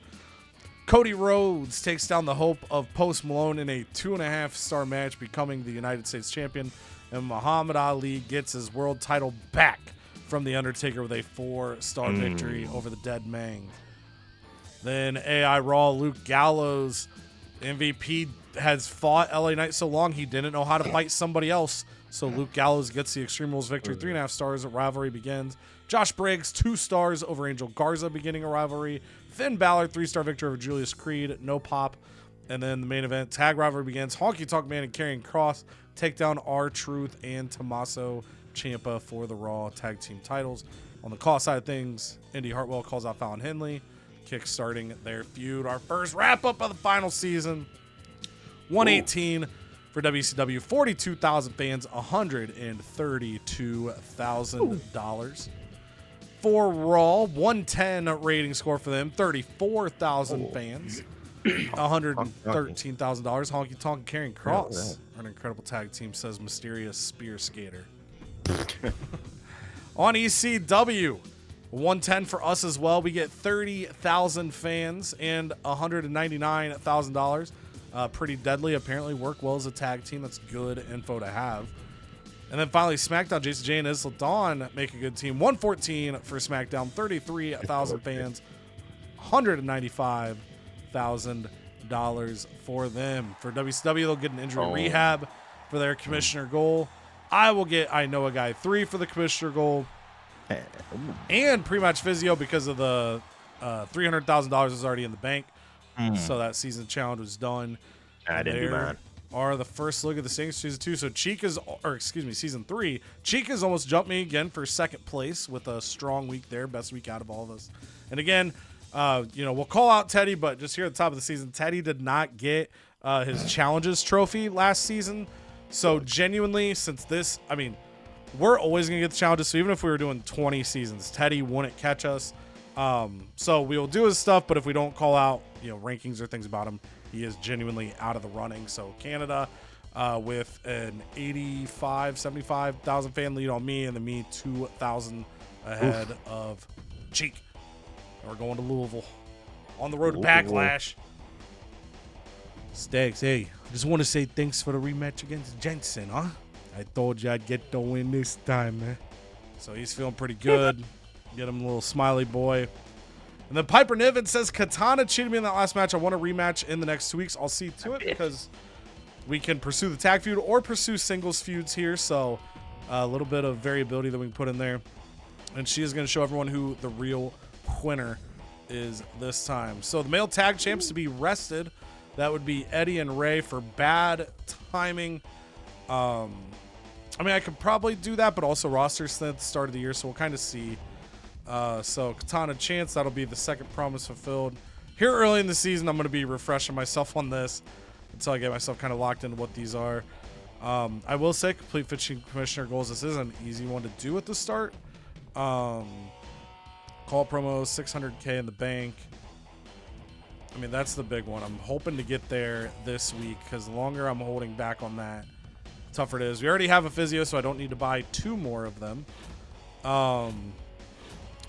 Cody Rhodes takes down the hope of Post Malone in a 2.5-star match, becoming the United States champion. And Muhammad Ali gets his world title back from The Undertaker with a 4-star victory over the Dead Man. Then AI Raw, Luke Gallows, MVP, has fought LA Knight so long he didn't know how to fight somebody else. So Luke Gallows gets the Extreme Rules victory, 3.5 stars. Rivalry begins. Josh Briggs, 2 stars over Angel Garza, beginning a rivalry. Finn Balor, 3-star victory over Julius Creed, no pop. And then the main event, tag rivalry begins. Honky Tonk Man and Karrion Kross take down R-Truth and Tommaso Ciampa for the Raw tag team titles. On the call side of things, Indy Hartwell calls out Fallon Henley, kick-starting their feud. Our first wrap-up of the final season. 118. For WCW, 42,000 fans, $132,000. For Raw, 110 rating score for them, 34,000 fans, $113,000. Honky Tonk Karrion Kross, an incredible tag team, says Mysterious Spear Skater. On ECW, 110 for us as well. We get 30,000 fans and $199,000. Pretty deadly. Apparently work well as a tag team. That's good info to have. And then finally, SmackDown, Jason J and Isla Dawn make a good team. 114 for SmackDown, 33,000 fans, $195,000 for them. For WCW, they'll get an injury rehab for their commissioner goal. I will get I Know a Guy 3 for the commissioner goal. And pre-match physio because of the $300,000 is already in the bank. So that season challenge was done. I didn't do mine. Are the first look at the Saints season 2. So season 3. Chica's almost jumped me again for second place with a strong week there. Best week out of all of us. And again, we'll call out Teddy, but just here at the top of the season, Teddy did not get his challenges trophy last season. So genuinely, since this, we're always going to get the challenges. So even if we were doing 20 seasons, Teddy wouldn't catch us. So we will do his stuff, but if we don't call out, rankings or things about him, he is genuinely out of the running. So Canada, with an 75,000 fan lead on me, and then me 2,000 ahead of Cheek. And we're going to Louisville on the road to Backlash. Stags, hey, I just want to say thanks for the rematch against Jensen, huh? I told you I'd get the win this time, man. So he's feeling pretty good. Get him a little smiley boy. And then Piper Niven says, Katana cheated me in that last match. I want a rematch in the next 2 weeks. I'll see to it because we can pursue the tag feud or pursue singles feuds here. So a little bit of variability that we can put in there. And she is going to show everyone who the real winner is this time. So the male tag champs to be rested. That would be Eddie and Ray for bad timing. I could probably do that, but also roster at the start of the year. So we'll kind of see. So Katana Chance, that'll be the second promise fulfilled. Here early in the season, I'm going to be refreshing myself on this until I get myself kind of locked into what these are. I will say complete fishing commissioner goals. This is an easy one to do at the start. Call promo, 600K in the bank. That's the big one. I'm hoping to get there this week because the longer I'm holding back on that, the tougher it is. We already have a physio, so I don't need to buy 2 more of them.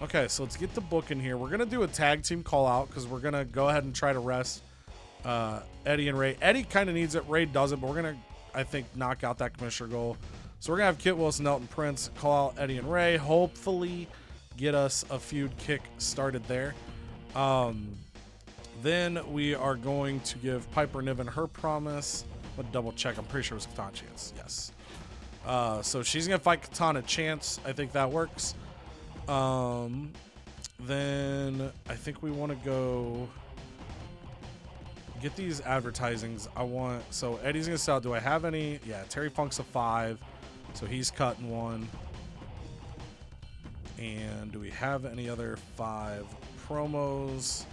Okay, so let's get the book in here. We're going to do a tag team call out because we're going to go ahead and try to rest Eddie and Ray. Eddie kind of needs it. Ray doesn't, but we're going to, I think, knock out that commissioner goal. So we're going to have Kit Wilson, Elton Prince call out Eddie and Ray. Hopefully get us a feud kick started there. Then we are going to give Piper Niven her promise. But double check. I'm pretty sure it was Katana Chance. Yes. So she's going to fight Katana Chance. I think that works. Then I think we want to go get these advertisings. So Eddie's going to sell. Do I have any? Yeah, Terry Funk's a 5. So he's cutting one. And do we have any other 5 promos?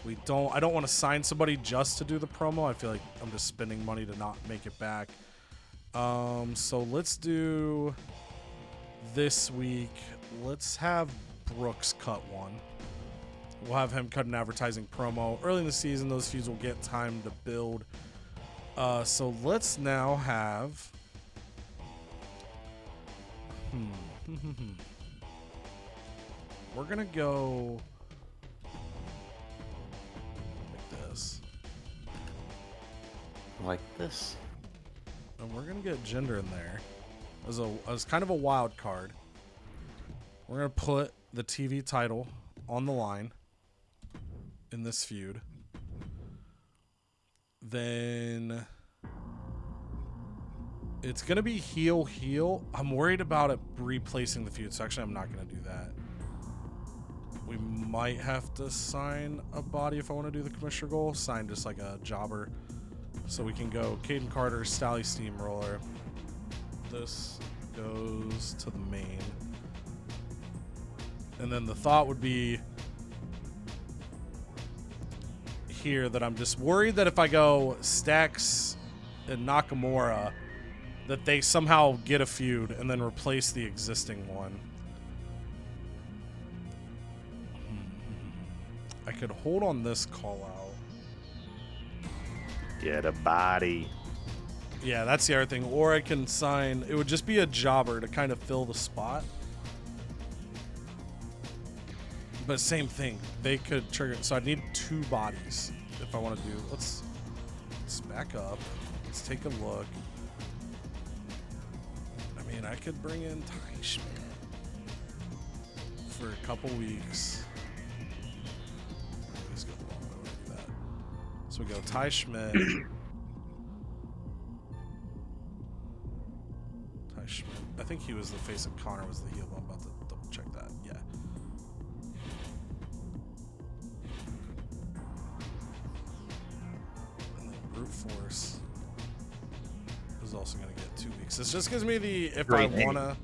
We don't. I don't want to sign somebody just to do the promo. I feel like I'm just spending money to not make it back. So let's do this week. Let's have Brooks cut one. We'll have him cut an advertising promo. Early in the season, those feuds will get time to build. So let's now have... We're going to go like this. Like this. And we're going to get gender in there as kind of a wild card. We're going to put the TV title on the line in this feud. Then it's going to be heel. I'm worried about it replacing the feud, so actually I'm not going to do that. We might have to sign a body if I want to do the commissioner goal. Sign just like a jobber. So we can go Caden Carter, Stally Steamroller. This goes to the main. And then the thought would be here that I'm just worried that if I go Stacks and Nakamura, that they somehow get a feud and then replace the existing one. I could hold on this call out. Get a body. Yeah, that's the other thing. Or I can sign, it would just be a jobber to kind of fill the spot. But same thing, they could trigger. So I need 2 bodies if I want to do. Let's back up. Let's take a look. I mean, I could bring in Ty Schmidt for a couple weeks. Let's go the wrong way to do that. So we go Ty Schmidt. Ty Schmidt. I think he was the face and Connor was the heel. I'm about to double check that. Yeah. Brute Force is also going to get 2 weeks. This just gives me the if I want to,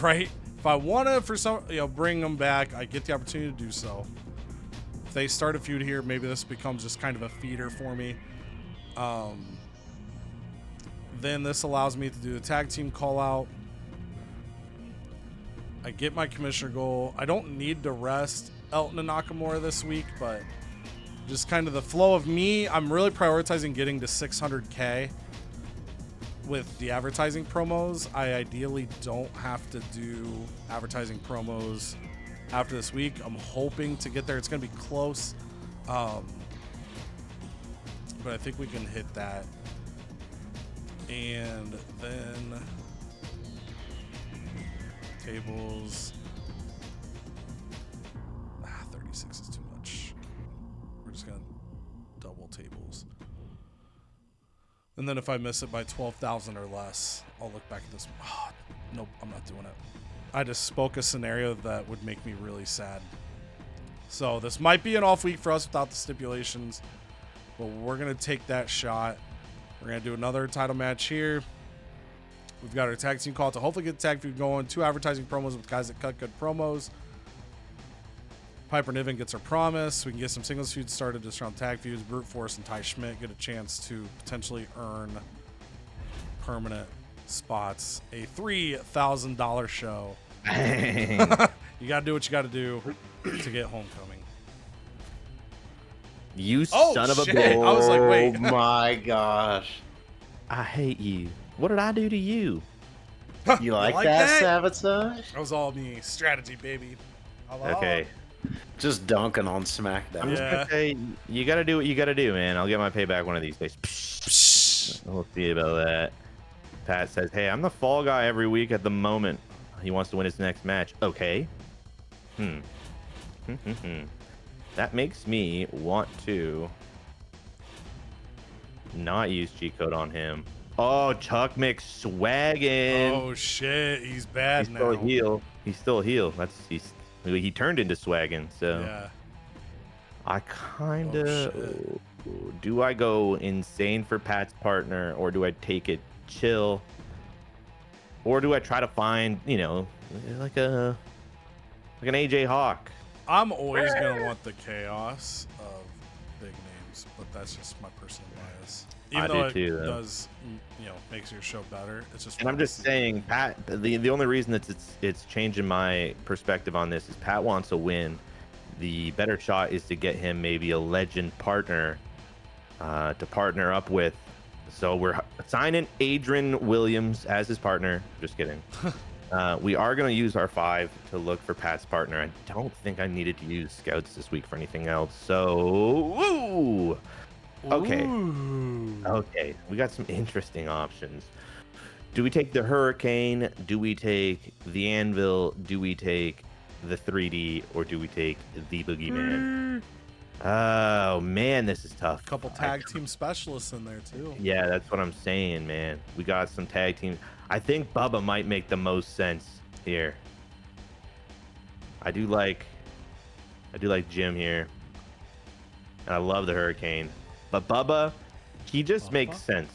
right? If I want to for some, bring them back, I get the opportunity to do so. If they start a feud here, maybe this becomes just kind of a feeder for me. Then this allows me to do the tag team call out. I get my commissioner goal. I don't need to rest Elton and Nakamura this week, but just kind of the flow of me. I'm really prioritizing getting to 600K with the advertising promos. I ideally don't have to do advertising promos after this week. I'm hoping to get there. It's going to be close. But I think we can hit that. And then tables. 36 is too much. We're just going to double tables. And then if I miss it by 12,000 or less, I'll look back at this. Oh, nope, I'm not doing it. I just spoke a scenario that would make me really sad. So this might be an off week for us without the stipulations, but we're going to take that shot. We're going to do another title match here. We've got our tag team call to hopefully get the tag feud going. 2 advertising promos with guys that cut good promos. Piper Niven gets her promise. We can get some singles feuds started just around tag feuds. Brute Force and Ty Schmidt get a chance to potentially earn permanent spots. A $3,000 show. You got to do what you got to do to get homecoming. You son of a bitch. I was like, wait. Oh my gosh. I hate you. What did I do to you? You like that, Sabotage? That was all me. Strategy, baby. Okay. Just dunking on SmackDown. Yeah. Okay, you gotta do what you gotta do, man. I'll get my payback one of these days. We'll see about that. Pat says, hey, I'm the fall guy every week at the moment. He wants to win his next match. Okay. That makes me want to not use G code on him. Oh, Chuck McSwaggin. Oh shit, he's bad now. Still a heel. He's still a heel. He turned into Swaggin. So Yeah. I kind of do I go insane for Pat's partner, or do I take it chill, or do I try to find like an AJ Hawk? I'm always gonna want the chaos of big names, but that's just my personal bias. Even though it does, makes your show better. It's just. And I'm just saying, Pat. The only reason that it's changing my perspective on this is Pat wants a win. The better shot is to get him maybe a legend partner to partner up with. So we're signing Adrian Williams as his partner. Just kidding. We are going to use our 5 to look for Pat's partner. I don't think I needed to use scouts this week for anything else. So, woo! Okay. Ooh. Okay. We got some interesting options. Do we take the Hurricane? Do we take the Anvil? Do we take the 3D? Or do we take the Boogeyman? Oh, man, this is tough. Couple tag team specialists in there, too. Yeah, that's what I'm saying, man. We got some tag teams. I think Bubba might make the most sense here. I do like Jim here. And I love the Hurricane. But Bubba, he just makes sense.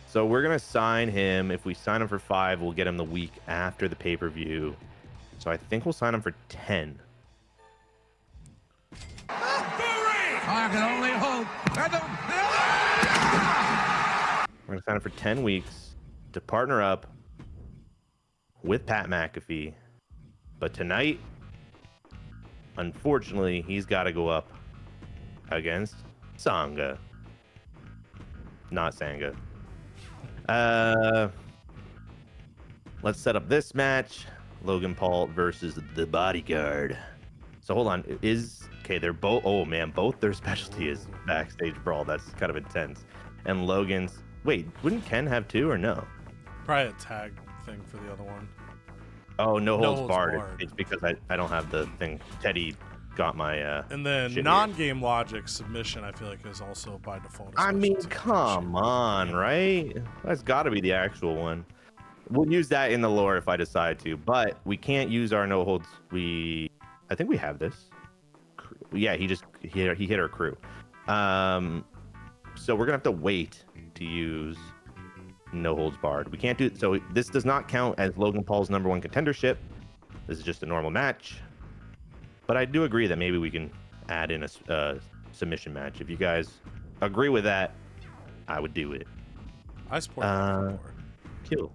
So we're going to sign him. If we sign him for 5, we'll get him the week after the pay-per-view. So I think we'll sign him for 10. I can only hope. We're gonna sign up for 10 weeks to partner up with Pat McAfee. But tonight, unfortunately, he's got to go up against Sangha, not Sangha. Let's set up this match: Logan Paul versus the Bodyguard. So hold on, they're both. Oh man, both their specialty is backstage brawl. That's kind of intense. And Logan's. Wait, wouldn't Ken have two or no? Probably a tag thing for the other one. Oh, no holds holds barred. barred. It's because I don't have the thing. Teddy got my And then shit non-game logic submission, I feel like, is also by default. a I mean, specialty. come on, right? That's got to be the actual one. We'll use that in the lore if I decide to, but we can't use our no holds. I think we have this. Yeah, he hit our crew. So we're gonna have to wait to use no holds barred. We can't do so. This does not count as Logan Paul's #1 contendership. This is just a normal match. But I do agree that maybe we can add in a submission match. If you guys agree with that, I would do it. I support that. Kill.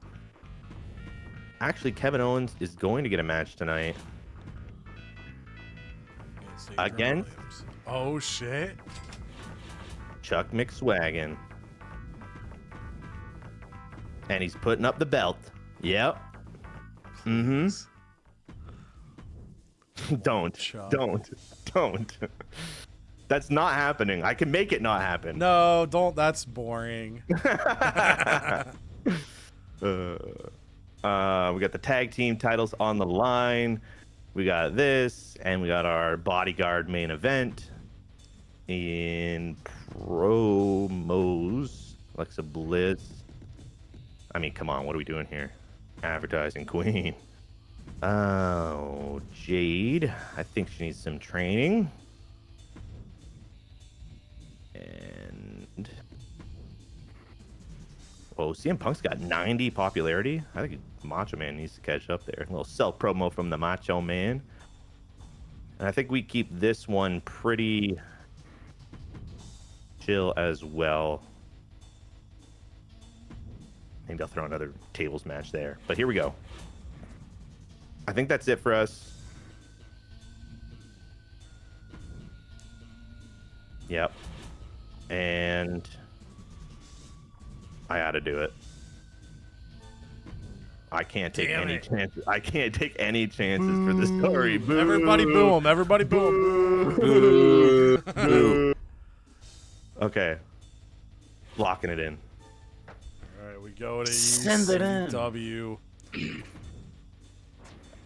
Actually, Kevin Owens is going to get a match tonight. Again? Oh shit! Chuck McSwaggin. And he's putting up the belt. Yep. Mm-hmm. Don't. Chuck. Don't. That's not happening. I can make it not happen. No, don't. That's boring. We got the tag team titles on the line. We got this, and we got our Bodyguard main event in promos. Alexa Bliss. I mean, come on, what are we doing here? Advertising queen. Oh, Jade. I think she needs some training. And whoa, CM Punk's got 90 popularity. I think Macho Man needs to catch up there. A little self promo from the Macho Man. And I think we keep this one pretty chill as well. Maybe I'll throw another tables match there. But here we go. I think that's it for us. Yep. And I ought to do it. I can't take any chances. I can't take any chances for the story. Boo. Everybody boo him. Everybody boo him. Boo. Boo. Okay. Locking it in. All right, we go to Send it in. ECW.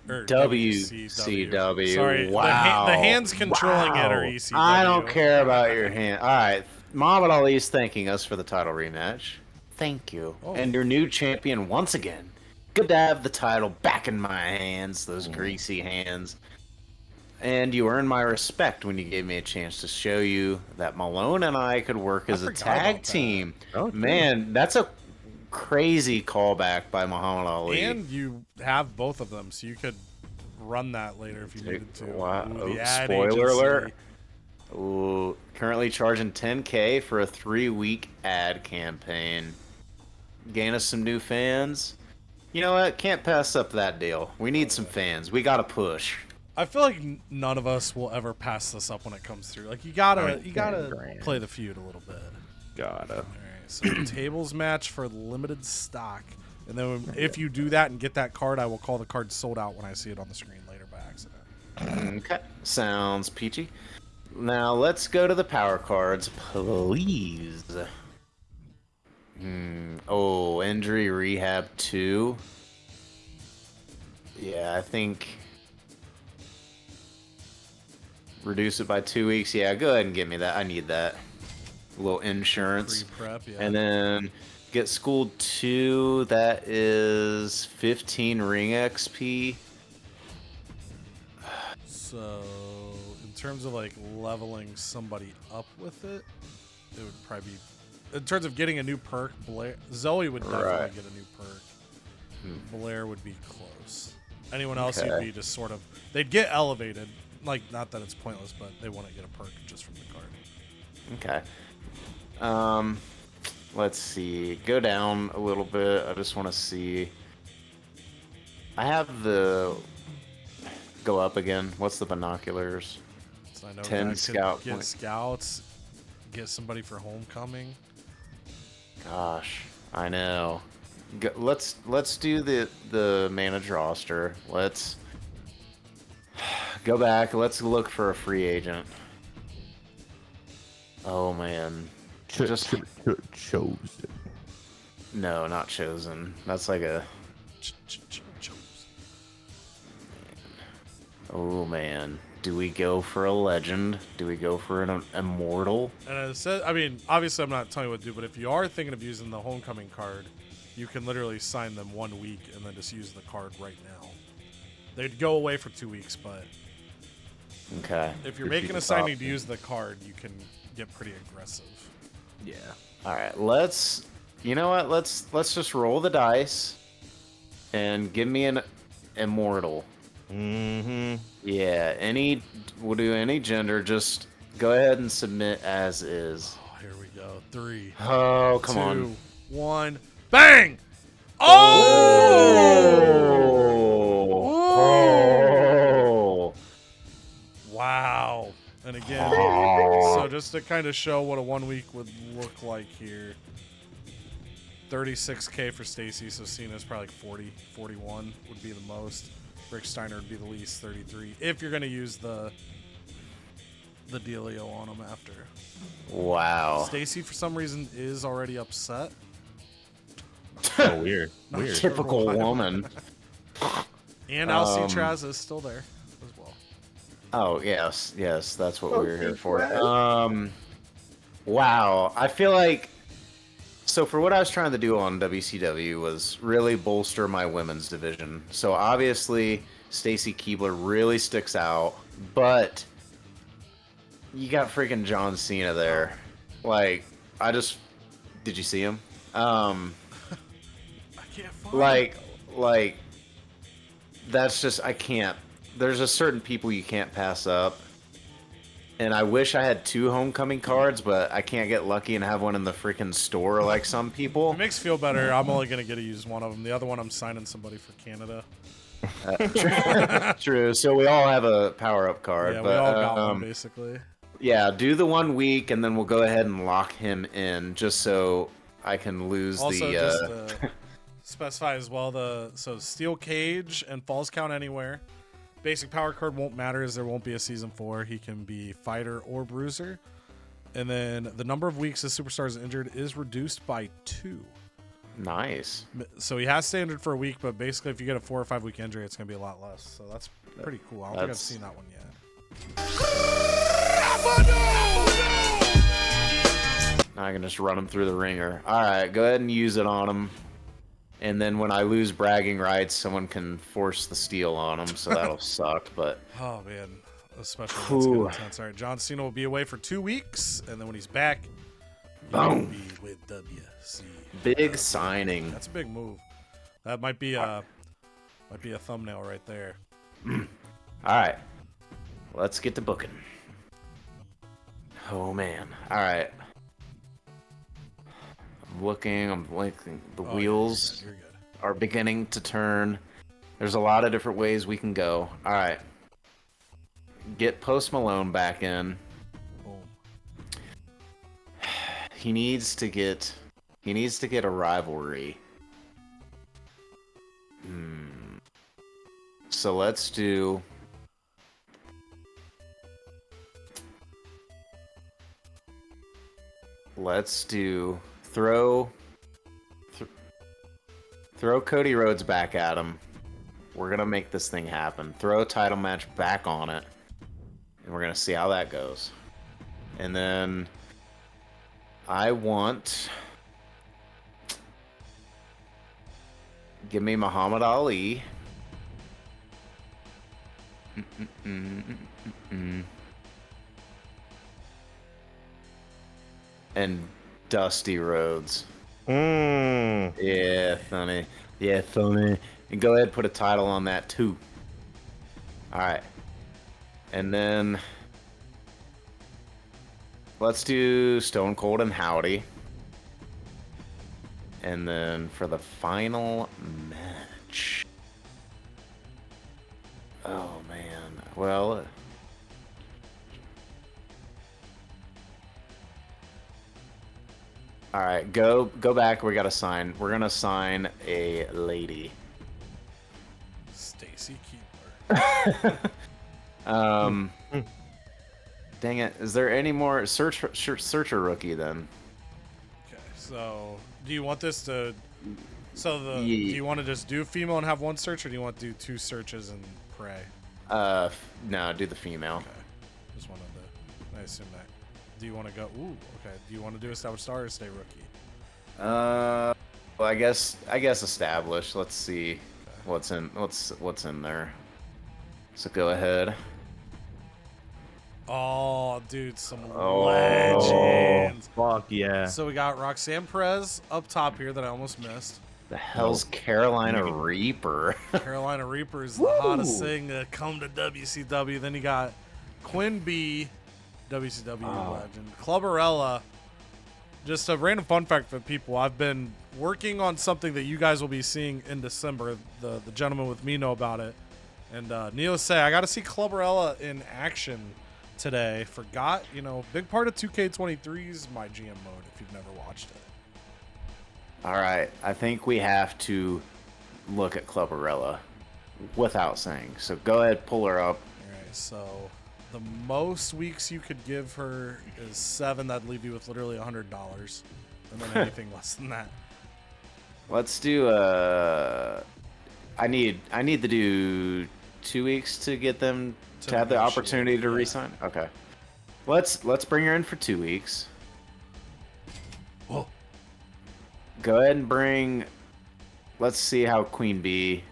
Or WCW. Sorry, Wow. the hands controlling it are Wow. ECW. I don't care about your hand. All right. Muhammad Ali's thanking us for the title rematch. Thank you. Oh. And your new champion once again. Good to have the title back in my hands, those greasy hands. And you earned my respect when you gave me a chance to show you that Malone and I could work as a forgot tag about that. team. Oh, true. Man, that's a crazy callback by Muhammad Ali. And you have both of them, so you could run that later if you needed to. Wow. Ooh, the Oh, ad spoiler agency. alert. Ooh, currently charging $10K for a 3-week ad campaign. Gain us some new fans. You know what? Can't pass up that deal. We need some fans. We gotta push. I feel like none of us will ever pass this up when it comes through. Like you gotta grand. play the feud a little bit. Gotta. All right, so tables match for limited stock, and then if you do that and get that card, I will call the card sold out when I see it on the screen later by accident. Okay. Sounds peachy. Now let's go to the power cards, please. Oh, injury rehab 2. Yeah, I think reduce it by 2 weeks. Yeah, go ahead and give me that. I need that. A little insurance. Pre-prep, yeah. And then get schooled 2. That is 15 ring XP. So, in terms of like leveling somebody up with it, it would probably be. In terms of getting a new perk, Zoe would definitely Right. get a new perk. Blair would be close. Anyone else Okay. would be just sort of. They'd get elevated. Like, not that it's pointless, but they want to get a perk just from the card. Okay. Let's see. Go down a little bit. I just want to see. I have the. Go up again. What's the binoculars? So I know 10 that scout could get points. scouts, get somebody for homecoming. Gosh, I know. Let's do the manager roster. Let's go back. Let's look for a free agent. Oh man, just chosen. no, not chosen. That's like a. Oh man, do we go for a legend? Do we go for an immortal? And it says, I mean, obviously I'm not telling you what to do, but if you are thinking of using the homecoming card, you can literally sign them 1 week and then just use the card right now. They'd go away for 2 weeks, but Okay. if you're Pretty making a cheap signing to option. use the card, you can get pretty aggressive. Yeah. All right. Let's. You know what? Let's just roll the dice, and give me an immortal. Mm-hmm. Yeah. We'll do any gender. Just go ahead and submit as is. Oh, here we go. 3, Oh, come 2, on. 1, bang! Oh! Oh. Wow. And again, so just to kind of show what a 1 week would look like here. 36K for Stacy, so Cena's probably like 40, 41 would be the most. Rick Steiner would be the least, 33. If you're going to use the dealio on him after. Wow. Stacy, for some reason, is already upset. Oh, weird. Weird. Typical woman. And Alcatraz is still there as well. Oh, yes. That's what we were here for. Wow. I feel like. So for what I was trying to do on WCW was really bolster my women's division. So obviously Stacy Keibler really sticks out, but you got freaking John Cena there. Like, did you see him? I can't find Like that's just I can't. There's a certain people you can't pass up. And I wish I had 2 homecoming cards, but I can't get lucky and have one in the freaking store like some people. It makes me feel better. I'm only going to get to use one of them. The other one, I'm signing somebody for Canada. True. So we all have a power-up card. Yeah, but, we all got one, basically. Yeah, do the 1 week, and then we'll go ahead and lock him in, just so I can lose Also, the. just to specify as well, so Steel Cage and Falls Count Anywhere. Basic power card won't matter as there won't be a season 4. He can be fighter or bruiser. And then the number of weeks a superstar is injured is reduced by 2. Nice. So he has standard for a week, but basically if you get a 4 or 5 week injury, it's going to be a lot less. So that's pretty cool. I don't think I've seen that one yet. Now I can just run him through the ringer. All right, go ahead and use it on him. And then when I lose bragging rights, someone can force the steal on him, so that'll suck. But Oh, man. Especially when it's Ooh. getting intense. All right, John Cena will be away for 2 weeks, and then when he's back, he will Boom. be with WC. big signing. That's a big move. That might be a thumbnail right there. All right, let's get to booking. Oh man. All right. I'm blinking. The wheels You're good. are beginning to turn. There's a lot of different ways we can go. All right. Get Post Malone back in. Boom. He needs to get a rivalry. So let's do throw Cody Rhodes back at him. We're gonna make this thing happen. Throw a title match back on it, and we're gonna see how that goes. And then I want give me Muhammad Ali. And Dusty Rhodes. Yeah, funny. Yeah, funny. And go ahead and put a title on that too. Alright. And then let's do Stone Cold and Howdy. And then for the final match. Oh man. Well. All right, go back. We gotta sign. We're gonna sign a lady. Stacy Keebler. Dang it! Is there any more search a rookie then? Okay, so do you want this to? So do Yeah. you want to just do female and have one search, or do you want to do 2 searches and pray? No, do the female. Okay, just wanted to. I assume that. Do you want to go? Ooh, okay. Do you want to do established star or stay rookie? Well, I guess established. Let's see what's in there. So go ahead. Oh, dude, some Oh. legends. Fuck yeah. So we got Roxanne Perez up top here that I almost missed. The hell's Carolina Reaper? Carolina Reaper is the hottest thing to come to WCW. Then you got Quinn B, WCW legend. Clubberella. Just a random fun fact for people. I've been working on something that you guys will be seeing in December. The gentleman with me know about it. And Neo say, I got to see Clubberella in action today. Forgot, big part of 2K23's MyGM mode if you've never watched it. All right, I think we have to look at Clubberella without saying. So go ahead, pull her up. All right, so the most weeks you could give her is 7. That'd leave you with literally $100. And then anything less than that. Let's do I need to do 2 weeks to get them to have the negotiate, opportunity to yeah. re-sign. Okay. Let's bring her in for 2 weeks. Whoa. Go ahead and bring. Let's see how Queen Bee.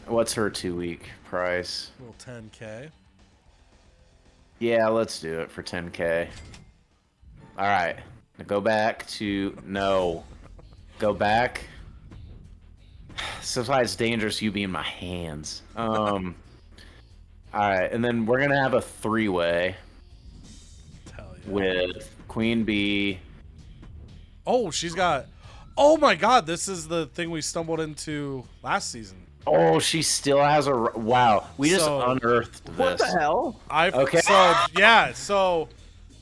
What's her 2-week price? Little 10K. Yeah, let's do it for 10K. All right. Now go back to Go back. Sometimes it's dangerous you be in my hands. All right, and then we're gonna have a 3-way Hell yeah. with Queen Bee. Oh, she's got. Oh my God! This is the thing we stumbled into last season. Oh, she still has a. Wow, we just So- unearthed this. What the hell? Okay. So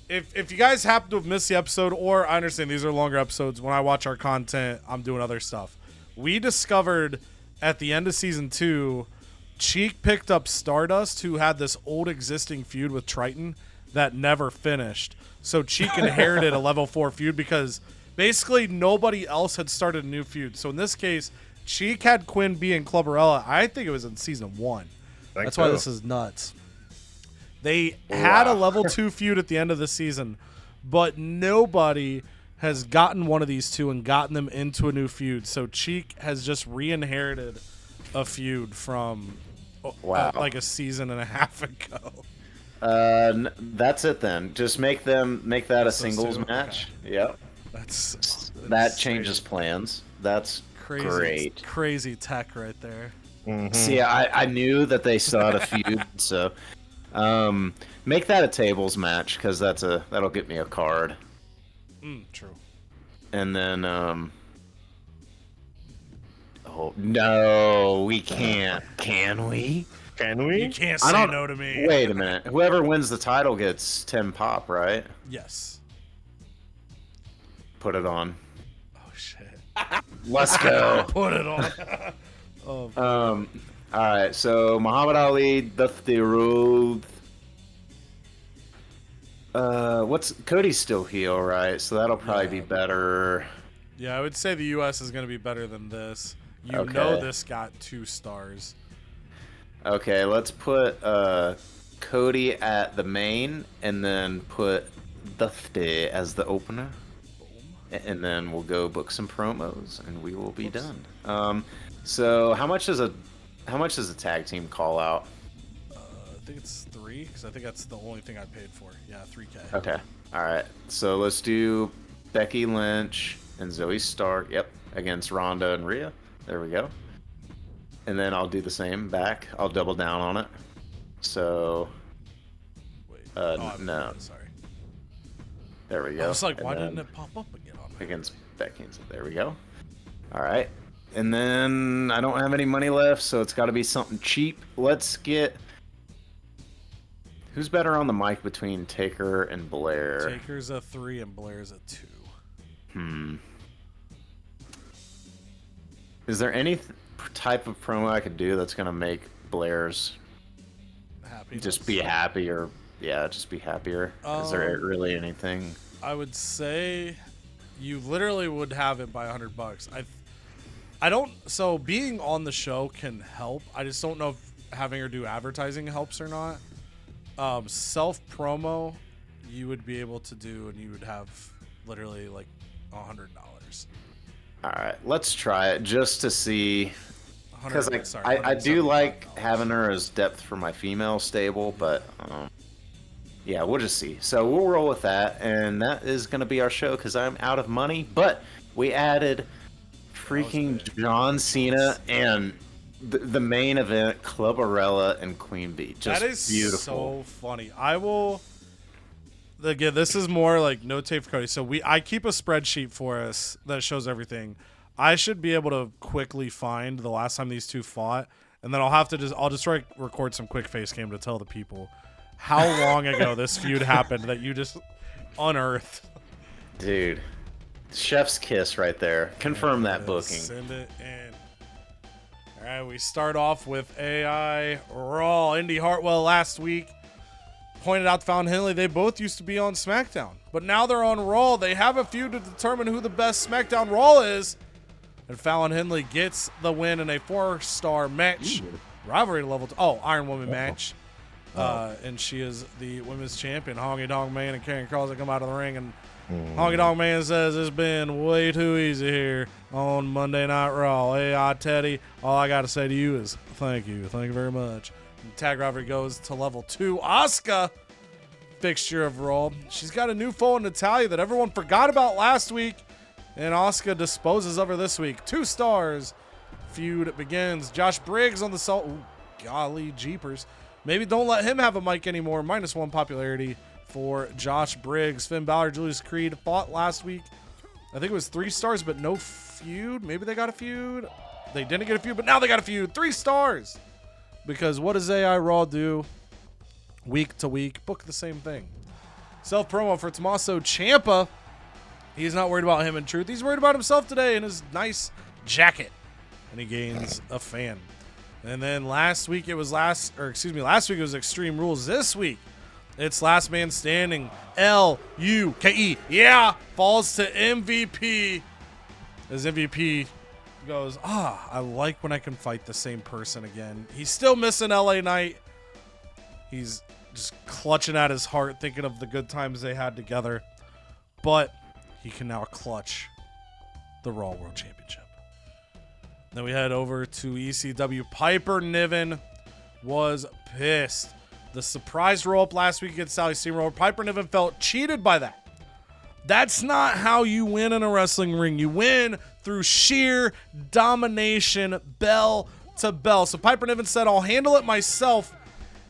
if you guys happen to have missed the episode, or I understand these are longer episodes, when I watch our content, I'm doing other stuff. We discovered at the end of season 2, Cheek picked up Stardust, who had this old existing feud with Triton that never finished. So Cheek inherited a level 4 feud because basically nobody else had started a new feud. So in this case, Cheek had Quinn B and Clubberella. I think it was in season 1. That's why this is nuts. They had a level 2 feud at the end of the season, but nobody has gotten one of these two and gotten them into a new feud. So Cheek has just re-inherited a feud from like a season and a half ago. That's it then. Just make that a singles two, match. Yep. That's That changes plans. That's crazy, great. crazy tech right there. See, I knew that they still had a feud, so make that a tables match because that'll get me a card. True. And then oh no, we can't. Can we? Can we? You can't I say don't- no to me. Wait a minute. Whoever wins the title gets 10 pop, right? Yes. Put it on. Oh shit. Let's go. Put it on. All right, so Muhammad Ali, the road. What's Cody's still heel, right? So that'll probably be better. Yeah, I would say the U.S. is going to be better than this. You Okay. know this got 2 stars. Okay, let's put Cody at the main, and then put Dufty as the opener, and then we'll go book some promos, and we will be done. So how much does a tag team call out? I think it's 3 because I think that's the only thing I paid for. Yeah, 3K. Okay. All right. So let's do Becky Lynch and Zoe Stark. Yep. Against Ronda and Rhea. There we go. And then I'll do the same back. I'll double down on it. So Wait. no. Sorry. There we go. I was like, And why then didn't it pop up again on me? against Becky? There we go. All right. And then I don't have any money left, so it's got to be something cheap. Let's get... Who's better on the mic between Taker and Blair? Taker's a 3 and Blair's a 2. Is there any type of promo I could do that's going to make Blair's Happy. just be happier? Yeah, just be happier. Is there really anything? I would say you literally would have it by $100. I don't. So being on the show can help. I just don't know if having her do advertising helps or not. Self promo, you would be able to do, and you would have literally like $100. All right, let's try it just to see. Because I do 175 like having her as depth for my female stable, but yeah, we'll just see. So we'll roll with that, and that is going to be our show because I'm out of money. But we added freaking John Cena and the main event, Club Arella and Queen Bee. Just that is beautiful. so funny. I will. Again, this is more like no tape for Cody. So I keep a spreadsheet for us that shows everything. I should be able to quickly find the last time these two fought, and then I'll just record some quick face cam to tell the people how long ago this feud happened that you just unearthed. Dude, chef's kiss right there. Confirm that booking. Send it in. All right, we start off with AI Raw. Indy Hartwell last week pointed out to Fallon Henley they both used to be on SmackDown, but now they're on Raw. They have a feud to determine who the best SmackDown Raw is, and Fallon Henley gets the win in a 4-star match. Rivalry level. Iron Woman match. And she is the women's champion. Honky Tonk Man and Karen Cross come out of the ring, and Honky Tonk Man says it's been way too easy here on Monday Night Raw. Hey, Teddy, all I got to say to you is thank you. Thank you very much. And tag rivalry goes to level 2. Asuka, fixture of Raw. She's got a new foe in Natalya that everyone forgot about last week, and Asuka disposes of her this week. 2 stars. Feud begins. Josh Briggs on the salt. Ooh, golly jeepers. Maybe don't let him have a mic anymore. -1 popularity for Josh Briggs. Finn Balor, Julius Creed fought last week. I think it was 3 stars, but no feud. Maybe they got a feud. They didn't get a feud, but now they got a feud. 3 stars. Because what does AI Raw do week to week? Book the same thing. Self promo for Tommaso Ciampa. He's not worried about him in truth. He's worried about himself today in his nice jacket. And he gains a fan. And then last week it was Extreme Rules. This week it's Last Man Standing. LUKE. Yeah, falls to MVP. As MVP goes, I like when I can fight the same person again. He's still missing LA Knight. He's just clutching at his heart, thinking of the good times they had together. But he can now clutch the Raw World Championship. Then we head over to ECW. Piper Niven was pissed. The surprise roll-up last week against Sally Steamroller. Piper Niven felt cheated by that. That's not how you win in a wrestling ring. You win through sheer domination, bell to bell. So Piper Niven said, I'll handle it myself.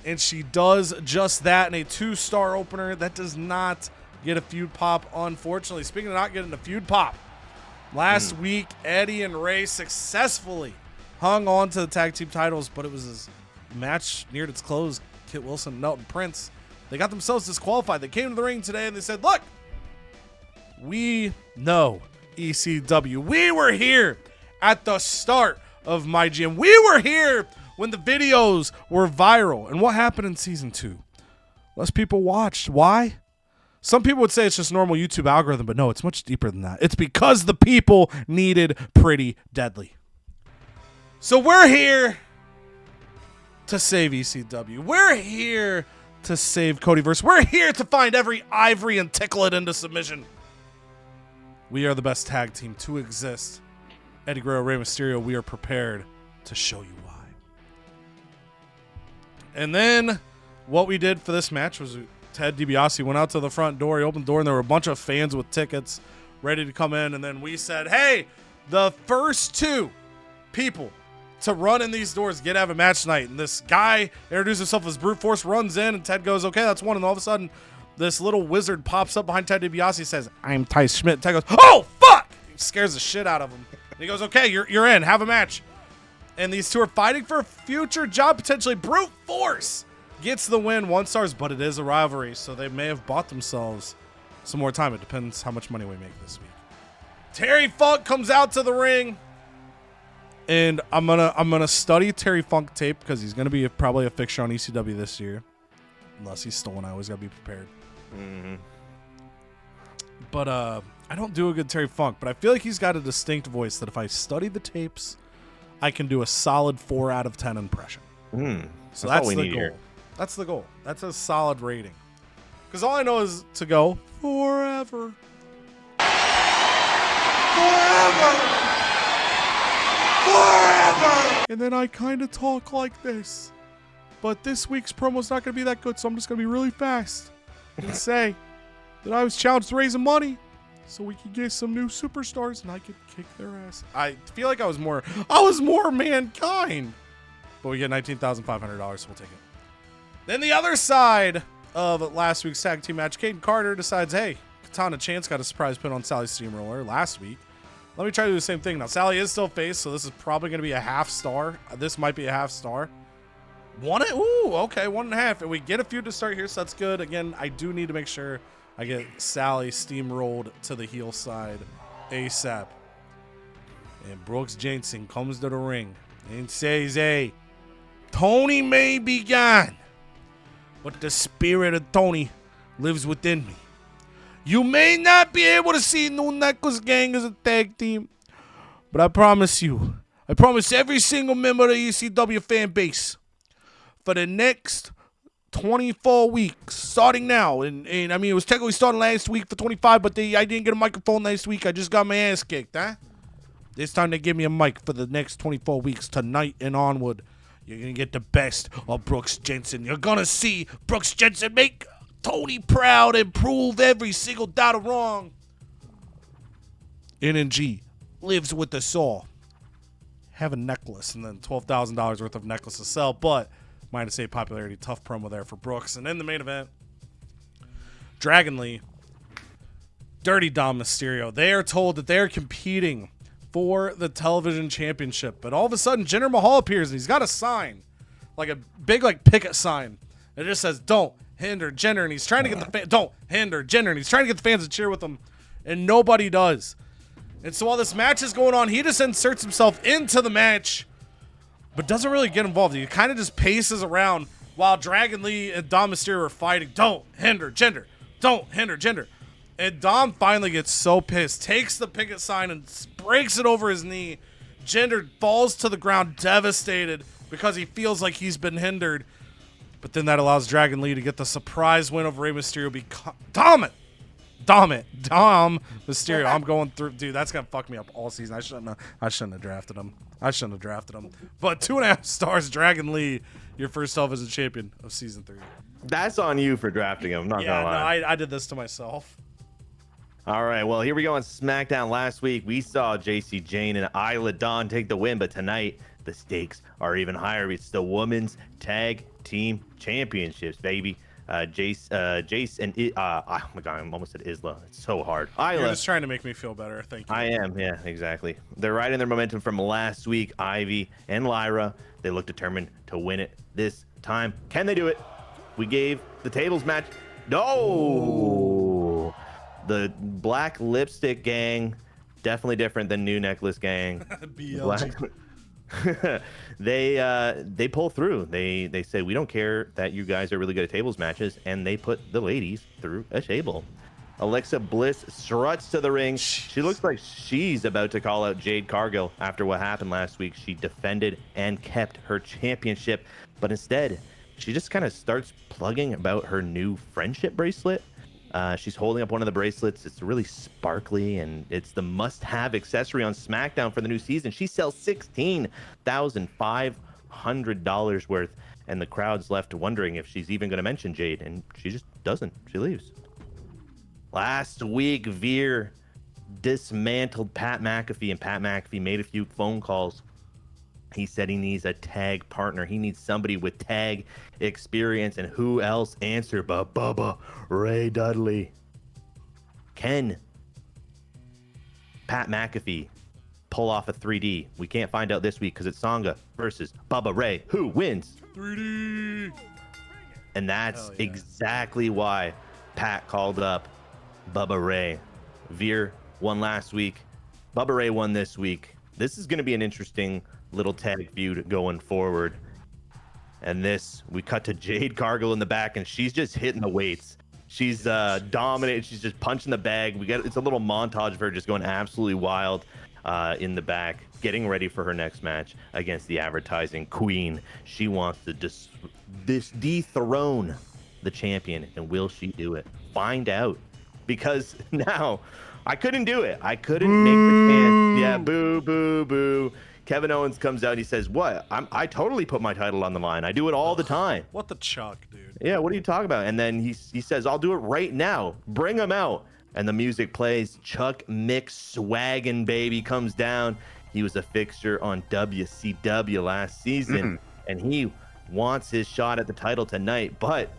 And she does just that in a 2-star opener. That does not get a feud pop, unfortunately. Speaking of not getting a feud pop, last week, Eddie and Ray successfully hung on to the tag team titles, but it was this match neared its close. Kit Wilson, Melton Prince, they got themselves disqualified. They came to the ring today and they said, look, we know ECW. We were here at the start of MyGM. We were here when the videos were viral. And what happened in season 2? Less people watched. Why? Some people would say it's just normal YouTube algorithm, but no, it's much deeper than that. It's because the people needed Pretty Deadly. So we're here to save ECW. We're here to save CodyVerse. We're here to find every ivory and tickle it into submission. We are the best tag team to exist. Eddie Guerrero, Rey Mysterio, we are prepared to show you why. And then what we did for this match was Ted DiBiase went out to the front door. He opened the door, and there were a bunch of fans with tickets ready to come in. And then we said, hey, the first 2 people to run in these doors get to have a match tonight. And this guy introduced himself as Brute Force, runs in, and Ted goes, okay, that's one. And all of a sudden, this little wizard pops up behind Ted DiBiase, says, "I'm Ty Schmidt." Ted goes, "Oh, fuck!" He scares the shit out of him. And he goes, "Okay, you're in. Have a match." And these two are fighting for a future job, potentially. Brute Force gets the win, 1 stars, but it is a rivalry, so they may have bought themselves some more time. It depends how much money we make this week. Terry Funk comes out to the ring, and I'm gonna study Terry Funk tape because he's gonna be probably a fixture on ECW this year, unless he's stolen. I always gotta be prepared. Mm-hmm. But I don't do a good Terry Funk, but I feel like he's got a distinct voice that if I study the tapes, I can do a solid 4 out of 10 impression. So that's the goal. Here. That's the goal. That's a solid rating. Because all I know is to go forever. Forever! And then I kind of talk like this. But this week's promo's not going to be that good, so I'm just going to be really fast and say that I was challenged to raise money so we could get some new superstars and I could kick their ass. I feel like I was more Mankind. But we get $19,500, so we'll take it. Then the other side of last week's tag team match, Caden Carter decides, hey, Katana Chance got a surprise pin on Sally Steamroller last week. Let me try to do the same thing. Now, Sally is still face, so this is probably going to be a half star. This might be a half star. Ooh, okay, 1.5. And we get a feud to start here, so that's good. Again, I do need to make sure I get Sally steamrolled to the heel side ASAP. And Brooks Jensen comes to the ring and says, hey, Tony may be gone, but the spirit of Tony lives within me. You may not be able to see New Necklace Gang as a tag team, but I promise every single member of the ECW fan base, for the next 24 weeks, starting now, and I mean, it was technically starting last week for 25, but I didn't get a microphone last week. I just got my ass kicked, huh? This time they give me a mic for the next 24 weeks, tonight and onward. You're going to get the best of Brooks Jensen. You're going to see Brooks Jensen make Tony proud and prove every single doubt of wrong. NNG lives with us all. Have a necklace and then $12,000 worth of necklace to sell, but -8 popularity. Tough promo there for Brooks. And in the main event, Dragon Lee, Dirty Dom Mysterio. They are told that they are competing for the television championship, but all of a sudden Jinder Mahal appears and he's got a sign, like a big picket sign. It just says "Don't hinder Jinder," and he's trying to get the "Don't hinder Jinder," and he's trying to get the fans to cheer with him, and nobody does. And so while this match is going on, he just inserts himself into the match, but doesn't really get involved. He kind of just paces around while Dragon Lee and Dom Mysterio are fighting. Don't hinder Jinder. Don't hinder Jinder. And Dom finally gets so pissed, takes the picket sign and breaks it over his knee. Jinder falls to the ground devastated because he feels like he's been hindered. But then that allows Dragon Lee to get the surprise win over Rey Mysterio. Dom Mysterio. I'm going through, dude. That's gonna fuck me up all season. I shouldn't have drafted him. But 2.5 stars, Dragon Lee, your first television champion of season 3. That's on you for drafting him. Not gonna lie. No, I did this to myself. All right, well, here we go on SmackDown. Last week, we saw JC Jane and Isla Dawn take the win, but tonight, the stakes are even higher. It's the Women's Tag Team Championships, baby. Jace and oh my god, I almost said Isla. It's so hard. Isla. You're just trying to make me feel better. Thank you. I am, yeah, exactly. They're riding their momentum from last week. Ivy and Lyra, they look determined to win it this time. Can they do it? We gave the tables match. No. The Black Lipstick Gang, definitely different than New Necklace Gang. BLG. They pull through. They say, we don't care that you guys are really good at tables matches, and they put the ladies through a table. Alexa Bliss struts to the ring. She looks like she's about to call out Jade Cargill after what happened last week. She defended and kept her championship, but instead she just kind of starts plugging about her new friendship bracelet. She's holding up one of the bracelets. It's really sparkly, and it's the must-have accessory on SmackDown for the new season. She sells $16,500 worth, and the crowd's left wondering if she's even going to mention Jade, and she just doesn't. She leaves. Last week, Veer dismantled Pat McAfee, and Pat McAfee made a few phone calls He said he needs a tag partner. He needs somebody with tag experience. And who else answered but Bubba Ray Dudley? Can Pat McAfee pull off a 3D? We can't find out this week because it's Songa versus Bubba Ray. Who wins? 3D. And that's exactly why Pat called up Bubba Ray. Veer won last week. Bubba Ray won this week. This is going to be an interesting little tag feud going forward. And we cut to Jade Cargill in the back, and she's just hitting the weights. She's dominating. She's just punching the bag. It's a little montage of her just going absolutely wild in the back, getting ready for her next match against the advertising queen. She wants to dethrone the champion, and will she do it? Find out, because now I couldn't do it. I couldn't make the chance. Yeah, boo, boo, boo. Kevin Owens comes out and he says, "What? I totally put my title on the line. I do it all the time." What the chuck, dude? Yeah, what are you talking about? And then he says, "I'll do it right now. Bring him out." And the music plays. Chuck McSwaggin, baby, comes down. He was a fixture on WCW last season, and he wants his shot at the title tonight. But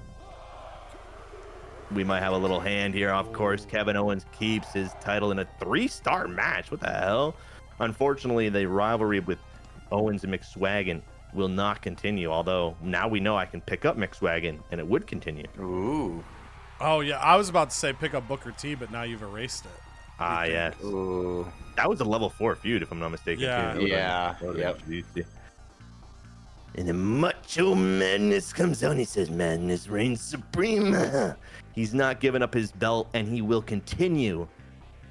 we might have a little hand here. Of course, Kevin Owens keeps his title in a 3-star match. What the hell? Unfortunately, the rivalry with Owens and McSwaggin will not continue, although now we know I can pick up McSwaggin, and it would continue. Ooh. Oh, yeah. I was about to say pick up Booker T, but now you've erased it. Ah, yes. Ooh. That was a level 4 feud, if I'm not mistaken. Yeah. Too. Yeah. Yep. And then Macho Madness comes out and he says, "Madness reigns supreme." He's not giving up his belt, and he will continue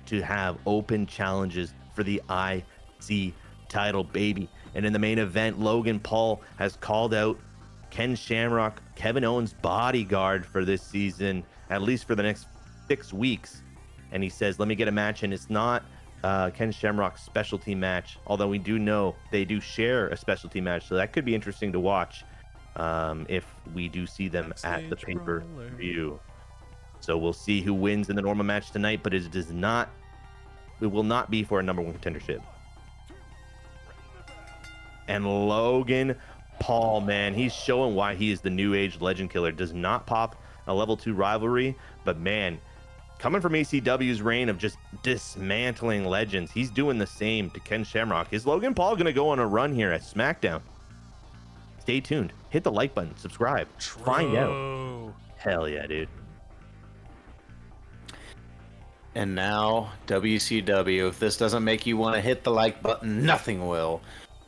to have open challenges for the IC title, baby. And in the main event, Logan Paul has called out Ken Shamrock, Kevin Owens' bodyguard for this season, at least for the next 6 weeks. And he says, "Let me get a match." And it's not Ken Shamrock's specialty match, although we do know they do share a specialty match, so that could be interesting to watch if we do see them at the pay-per-view. So we'll see who wins in the normal match tonight, but it will not be for a number 1 contendership. And Logan Paul, man, he's showing why he is the new age legend killer. Does not pop a level 2 rivalry, but man, coming from ACW's reign of just dismantling legends, he's doing the same to Ken Shamrock. Is Logan Paul going to go on a run here at SmackDown? Stay tuned. Hit the like button. Subscribe. Find out. Hell yeah, dude. And now, WCW, if this doesn't make you want to hit the like button, nothing will.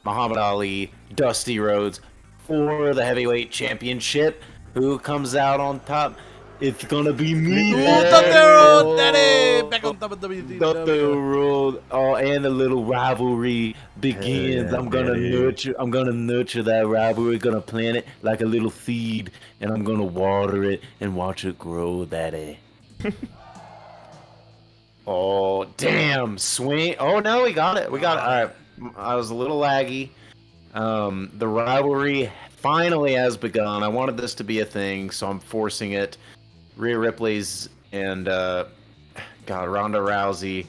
Muhammad Ali, Dusty Rhodes for the heavyweight championship. Who comes out on top? It's gonna be me. Daddy! Back on top of WCW. Oh, and the little rivalry begins. Yeah, I'm gonna nurture that rivalry. Gonna plant it like a little seed, and I'm gonna water it and watch it grow, Daddy. Oh, damn. Swing. Oh, no, we got it. All right. I was a little laggy. The rivalry finally has begun. I wanted this to be a thing, so I'm forcing it. Rhea Ripley's and Ronda Rousey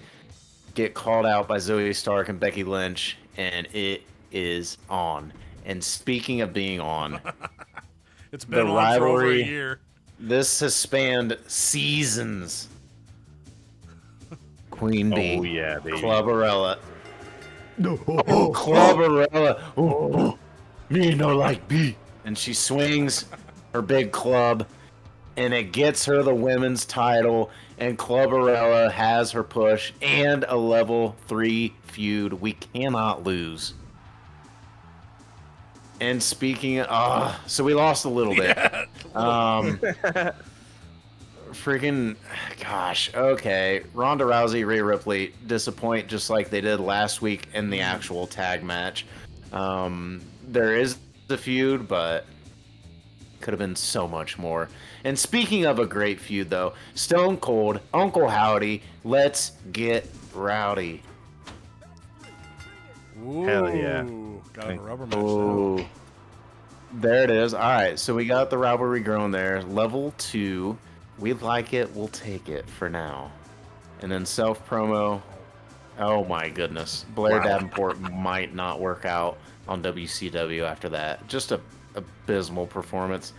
get called out by Zoe Stark and Becky Lynch, and it is on. And speaking of being on, it's been on for over a year. This has spanned seasons. Queen Bee. Oh, yeah, baby. Clubberella. Oh, Clubberella. Oh, me no like B. And she swings her big club, and it gets her the women's title, and Clubberella has her push and a level 3 feud. We cannot lose. And speaking of, so we lost a little bit. Freaking, gosh, okay. Ronda Rousey, Rhea Ripley disappoint just like they did last week in the actual tag match. There is a feud, but could have been so much more. And speaking of a great feud, though, Stone Cold, Uncle Howdy, let's get rowdy. Ooh, hell yeah. Got a rubber match Ooh. now. There it is. All right, so we got the rivalry growing there. Level 2. We like it. We'll take it for now. And then self-promo. Oh my goodness. Blair Davenport might not work out on WCW after that. Just a abysmal performance.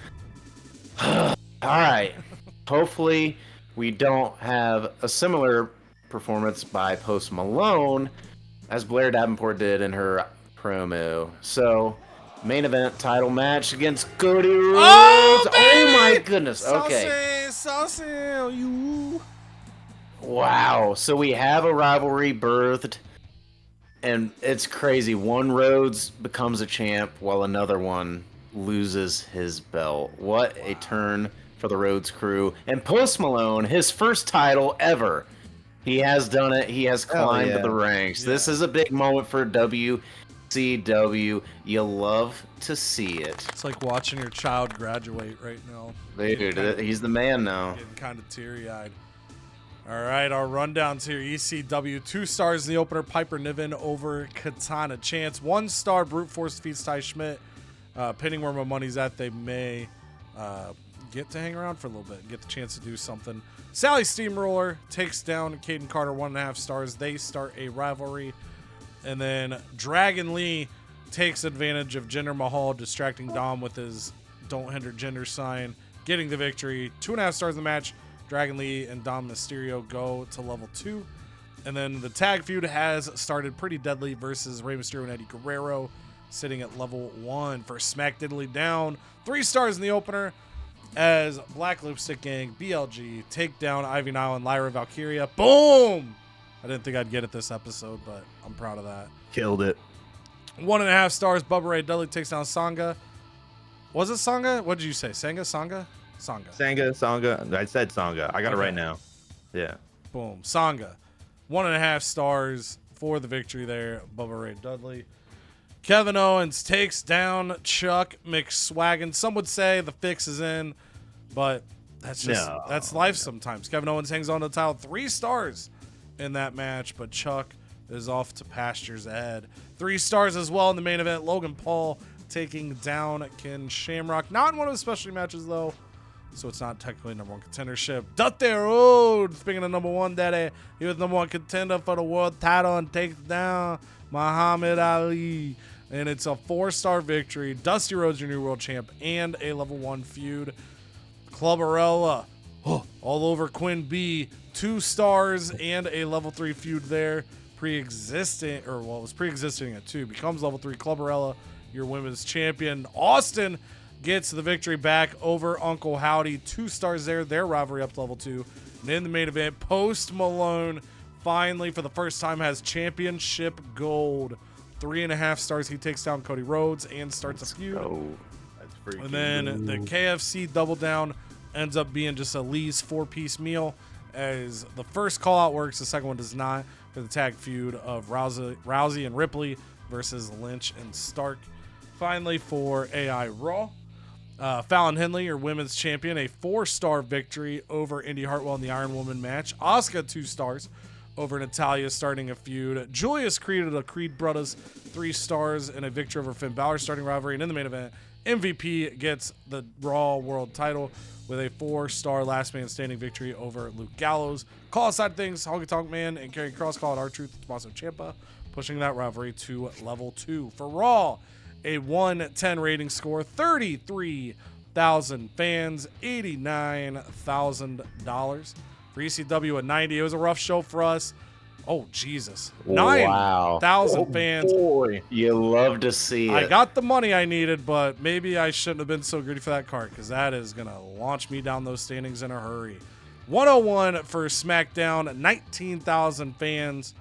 All right. Hopefully we don't have a similar performance by Post Malone as Blair Davenport did in her promo. So, main event title match against Cody Rhodes. Oh my goodness. Okay. Saucy, you. Wow. So we have a rivalry birthed, and it's crazy. One Rhodes becomes a champ while another one loses his belt. What a turn for the Rhodes crew. And Post Malone, his first title ever. He has done it. He has climbed the ranks. Yeah. This is a big moment for WCW. You love to see it. It's like watching your child graduate right now. Dude, he's the man now. Getting kind of teary-eyed. All right, our rundowns here. ECW, 2 stars in the opener. Piper Niven over Katana Chance. 1 star, Brute Force defeats Ty Schmidt. Pinning where my money's at, they may get to hang around for a little bit and get the chance to do something. Sally Steamroller takes down Caden Carter, 1.5 stars. They start a rivalry. And then Dragon Lee takes advantage of Jinder Mahal distracting Dom with his Don't Hinder Gender sign, getting the victory. 2.5 stars in the match. Dragon Lee and Dom Mysterio go to level 2. And then the tag feud has started pretty deadly versus Rey Mysterio and Eddie Guerrero, sitting at level 1 for Smack Diddly Down. 3 stars in the opener as Black Lipstick Gang, BLG, take down Ivy Nile and Lyra Valkyria. Boom! I didn't think I'd get it this episode, but I'm proud of that. Killed it. 1.5 stars, Bubba Ray Dudley takes down Sangha. Was it Sangha? What did you say? Sangha? Sangha? Sangha. I said Sangha. I got it right now. Yeah. Boom. Sangha. 1.5 stars for the victory there. Bubba Ray Dudley. Kevin Owens takes down Chuck McSwaggin. Some would say the fix is in, but that's life sometimes. Kevin Owens hangs on to the title. 3 stars in that match, but Chuck is off to pastures ahead. 3 stars as well in the main event. Logan Paul taking down Ken Shamrock. Not in one of his specialty matches, though, so it's not technically number 1 contendership. Dusty Rhodes, speaking of number 1, daddy, he was number 1 contender for the world title and takes down Muhammad Ali. And it's a 4-star victory. Dusty Rhodes, your new world champ, and a level 1 feud. Clubberella, all over Quinn B, 2 stars and a level 3 feud there. It was pre-existing at 2, becomes level 3. Clubberella, your women's champion. Austin gets the victory back over Uncle Howdy. 2 stars there. Their rivalry up to level 2. And in the main event, Post Malone finally, for the first time, has championship gold. 3.5 stars. He takes down Cody Rhodes and starts a feud. That's freaking And then the KFC Double Down ends up being just a Lee's 4-piece meal, as the first call out works, the second one does not, for the tag feud of Rousey and Ripley versus Lynch and Stark. Finally, for AI Raw, Fallon Henley, your women's champion, a 4-star victory over Indy Hartwell in the Iron Woman match. Asuka, 2 stars over Natalya, starting a feud. Julius Creed of the Creed Brothers, 3 stars and a victory over Finn Balor, starting rivalry. And in the main event, MVP gets the Raw World title with a 4-star last man standing victory over Luke Gallows. Call side things, Honky Tonk Man and Karrion Kross call it R-Truth, Tommaso Ciampa, pushing that rivalry to level 2. For Raw, a 110 rating score, 33,000 fans, $89,000. For ECW at 90, it was a rough show for us. Oh, Jesus. 9,000 fans. Boy, you love to see it. I got the money I needed, but maybe I shouldn't have been so greedy for that cart, because that is going to launch me down those standings in a hurry. 101 for SmackDown, 19,000 fans,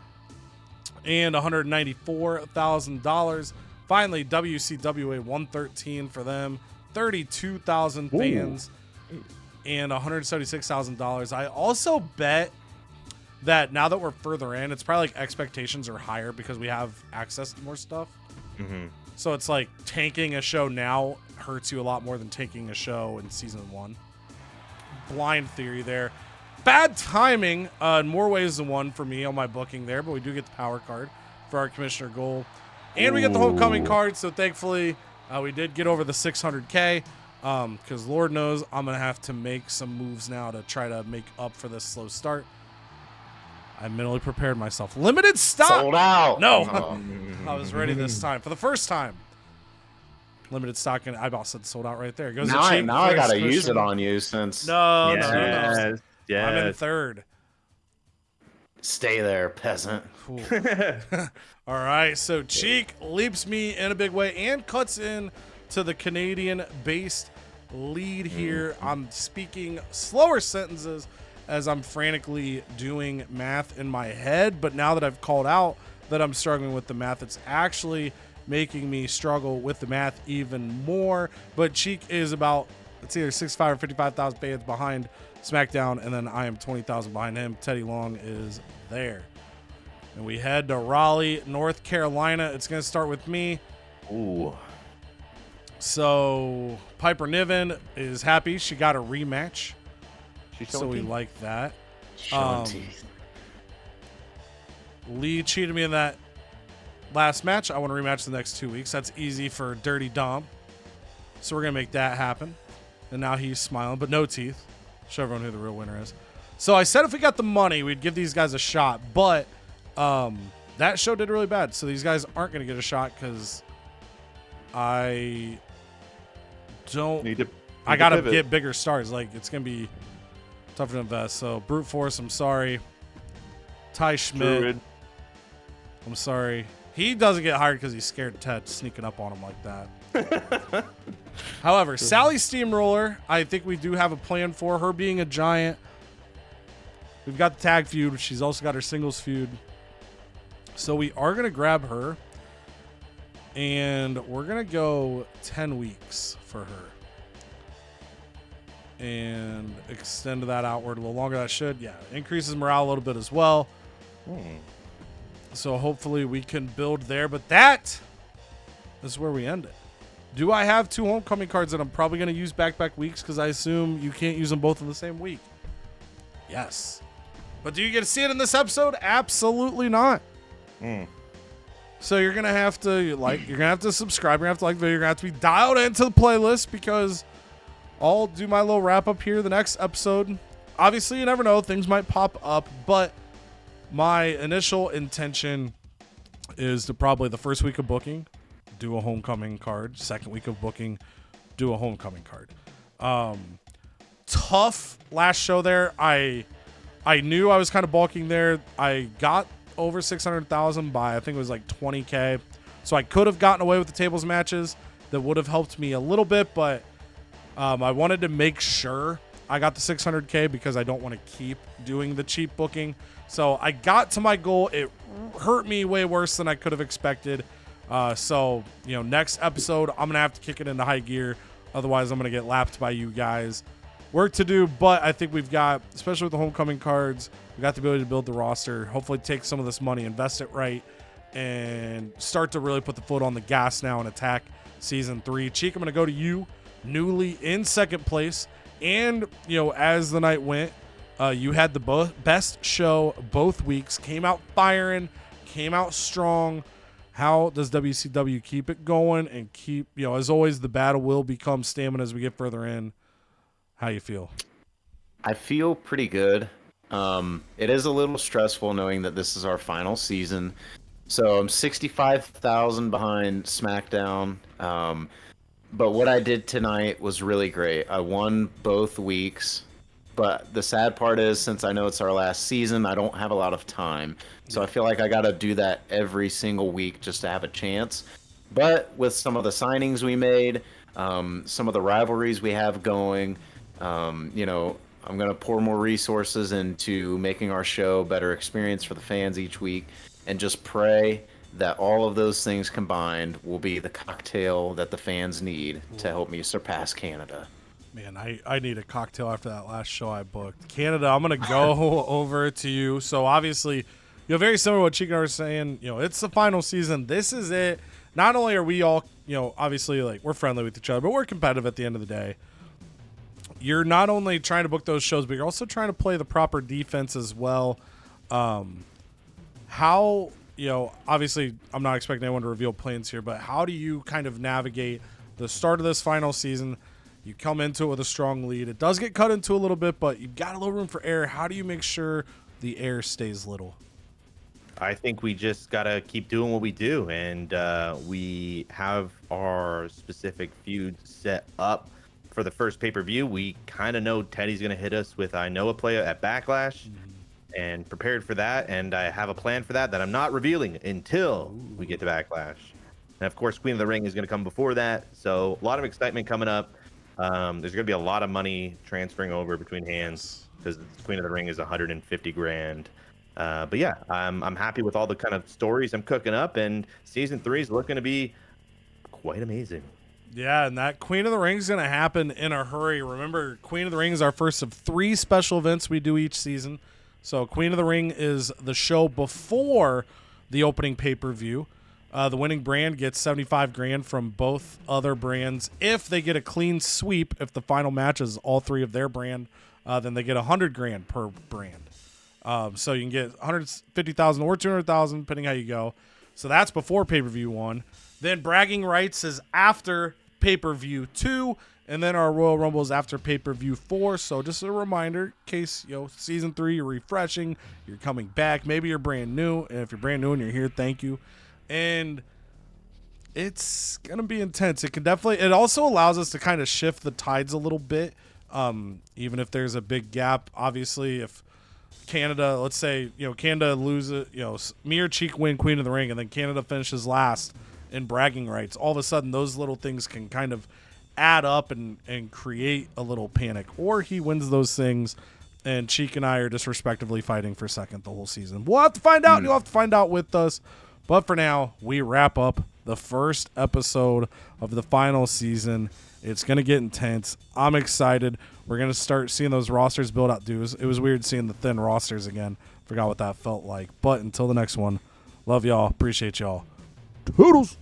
and $194,000. Finally, WCWA 113 for them, 32,000 fans, and $176,000. I also bet that now that we're further in, it's probably like expectations are higher because we have access to more stuff. Mm-hmm. So it's like tanking a show now hurts you a lot more than tanking a show in season 1. Blind theory there. Bad timing in more ways than one for me on my booking there, but we do get the power card for our commissioner goal. And we get the homecoming card, so thankfully we did get over the 600K. Because Lord knows I'm going to have to make some moves now to try to make up for this slow start. I mentally prepared myself. Limited stock. Sold out. No, Oh. I was ready this time for the first time. Limited stock, and I also said sold out right there. Goes Now to I Cheek gotta first, use it Christian. on you since. No. Yes. I'm in Yes. third. Stay there, peasant. Cool. All right, so Cheek leaps me in a big way and cuts in to the Canadian-based lead here. I'm speaking slower sentences as I'm frantically doing math in my head, but now that I've called out that I'm struggling with the math, it's actually making me struggle with the math even more. But Cheek is about, it's either 65 or 55,000 fans behind SmackDown, and then I am 20,000 behind him. Teddy Long is there. And we head to Raleigh, North Carolina. It's going to start with me. Ooh. So Piper Niven is happy. She got a rematch. So we like that. Showing teeth. Lee cheated me in that last match. I want to rematch the next 2 weeks. That's easy for Dirty Dom. So we're going to make that happen. And now he's smiling, but no teeth. Show everyone who the real winner is. So I said if we got the money, we'd give these guys a shot. But that show did really bad. So these guys aren't going to get a shot because I don't. I got to get bigger stars. Like, it's going to be tougher to invest. So Brute Force, I'm sorry. Ty Schmidt. Druid. I'm sorry. He doesn't get hired because he's scared of Ted sneaking up on him like that. However, Sally Steamroller, I think we do have a plan for her being a giant. We've got the tag feud. She's also got her singles feud. So we are going to grab her. And we're going to go 10 weeks for her. And extend that outward a little longer. That should, increases morale a little bit as well. So hopefully we can build there. But that is where we end it. Do I have 2 homecoming cards that I'm probably going to use back-to-back weeks? Because I assume you can't use them both in the same week. Yes. But do you get to see it in this episode? Absolutely not. So you're gonna have to you're gonna have to subscribe. You're gonna have to like the video. You're gonna have to be dialed into the playlist because I'll do my little wrap up here the next episode. Obviously, you never know; things might pop up. But my initial intention is to probably the first week of booking do a homecoming card. Second week of booking, do a homecoming card. Tough last show there. I knew I was kind of bulking there. I got over 600,000 by I think it was like 20K. So I could have gotten away with the tables matches. That would have helped me a little bit, but I wanted to make sure I got the 600K because I don't want to keep doing the cheap booking. So I got to my goal. It hurt me way worse than I could have expected. So, next episode, I'm going to have to kick it into high gear. Otherwise, I'm going to get lapped by you guys. Work to do, but I think we've got, especially with the homecoming cards, we got the ability to build the roster, hopefully take some of this money, invest it right, and start to really put the foot on the gas now and attack Season 3. Cheek, I'm going to go to you, newly in second place. And, as the night went, you had the best show both weeks, came out firing, came out strong. How does WCW keep it going and keep, as always, the battle will become stamina as we get further in. How you feel? I feel pretty good. It is a little stressful knowing that this is our final season. So I'm 65,000 behind SmackDown. But what I did tonight was really great. I won both weeks. But the sad part is, since I know it's our last season, I don't have a lot of time. So I feel like I got to do that every single week just to have a chance. But with some of the signings we made, some of the rivalries we have going, I'm going to pour more resources into making our show a better experience for the fans each week, and just pray that all of those things combined will be the cocktail that the fans need to help me surpass Canada. Man, I need a cocktail after that last show I booked. Canada, I'm going to go over to you. So obviously, very similar to what Chico was saying, it's the final season. This is it. Not only are we all, obviously we're friendly with each other, but we're competitive at the end of the day. You're not only trying to book those shows, but you're also trying to play the proper defense as well. How, obviously I'm not expecting anyone to reveal plans here, but how do you kind of navigate the start of this final season? You come into it with a strong lead. It does get cut into a little bit, but you've got a little room for error. How do you make sure the air stays little? I think we just gotta keep doing what we do, and we have our specific feud set up for the first pay-per-view. We kind of know Teddy's gonna hit us with I know a play at Backlash, and prepared for that. And I have a plan for that I'm not revealing until we get to Backlash. And of course, Queen of the Ring is gonna come before that, so a lot of excitement coming up. There's gonna be a lot of money transferring over between hands because Queen of the Ring is 150 grand. But yeah, I'm happy with all the kind of stories I'm cooking up, and season 3 is looking to be quite amazing. Yeah, and that Queen of the Ring is going to happen in a hurry. Remember, Queen of the Ring is our first of 3 special events we do each season. So Queen of the Ring is the show before the opening pay-per-view. The winning brand gets 75 grand from both other brands. If they get a clean sweep, if the final match is all 3 of their brand, then they get 100 grand per brand. So you can get 150,000 or 200,000, depending how you go. So that's before pay-per-view 1. Then bragging rights is after pay-per-view 2, and then our Royal Rumble is after pay-per-view 4. So just a reminder, in case season 3 you're refreshing, you're coming back, maybe you're brand new, and if you're brand new and you're here, thank you. And it's gonna be intense. It also allows us to kind of shift the tides a little bit, even if there's a big gap. Obviously, if Canada, let's say, Canada loses, me or Cheek win Queen of the Ring, and then Canada finishes last in bragging rights, all of a sudden those little things can kind of add up and create a little panic. Or he wins those things, and Cheek and I are just respectively fighting for second the whole season. We'll have to find out. You'll have to find out with us. But for now, we wrap up the first episode of the final season. It's going to get intense. I'm excited. We're going to start seeing those rosters build out, dudes. It was weird seeing the thin rosters again. Forgot what that felt like. But until the next one, love y'all. Appreciate y'all. Toodles.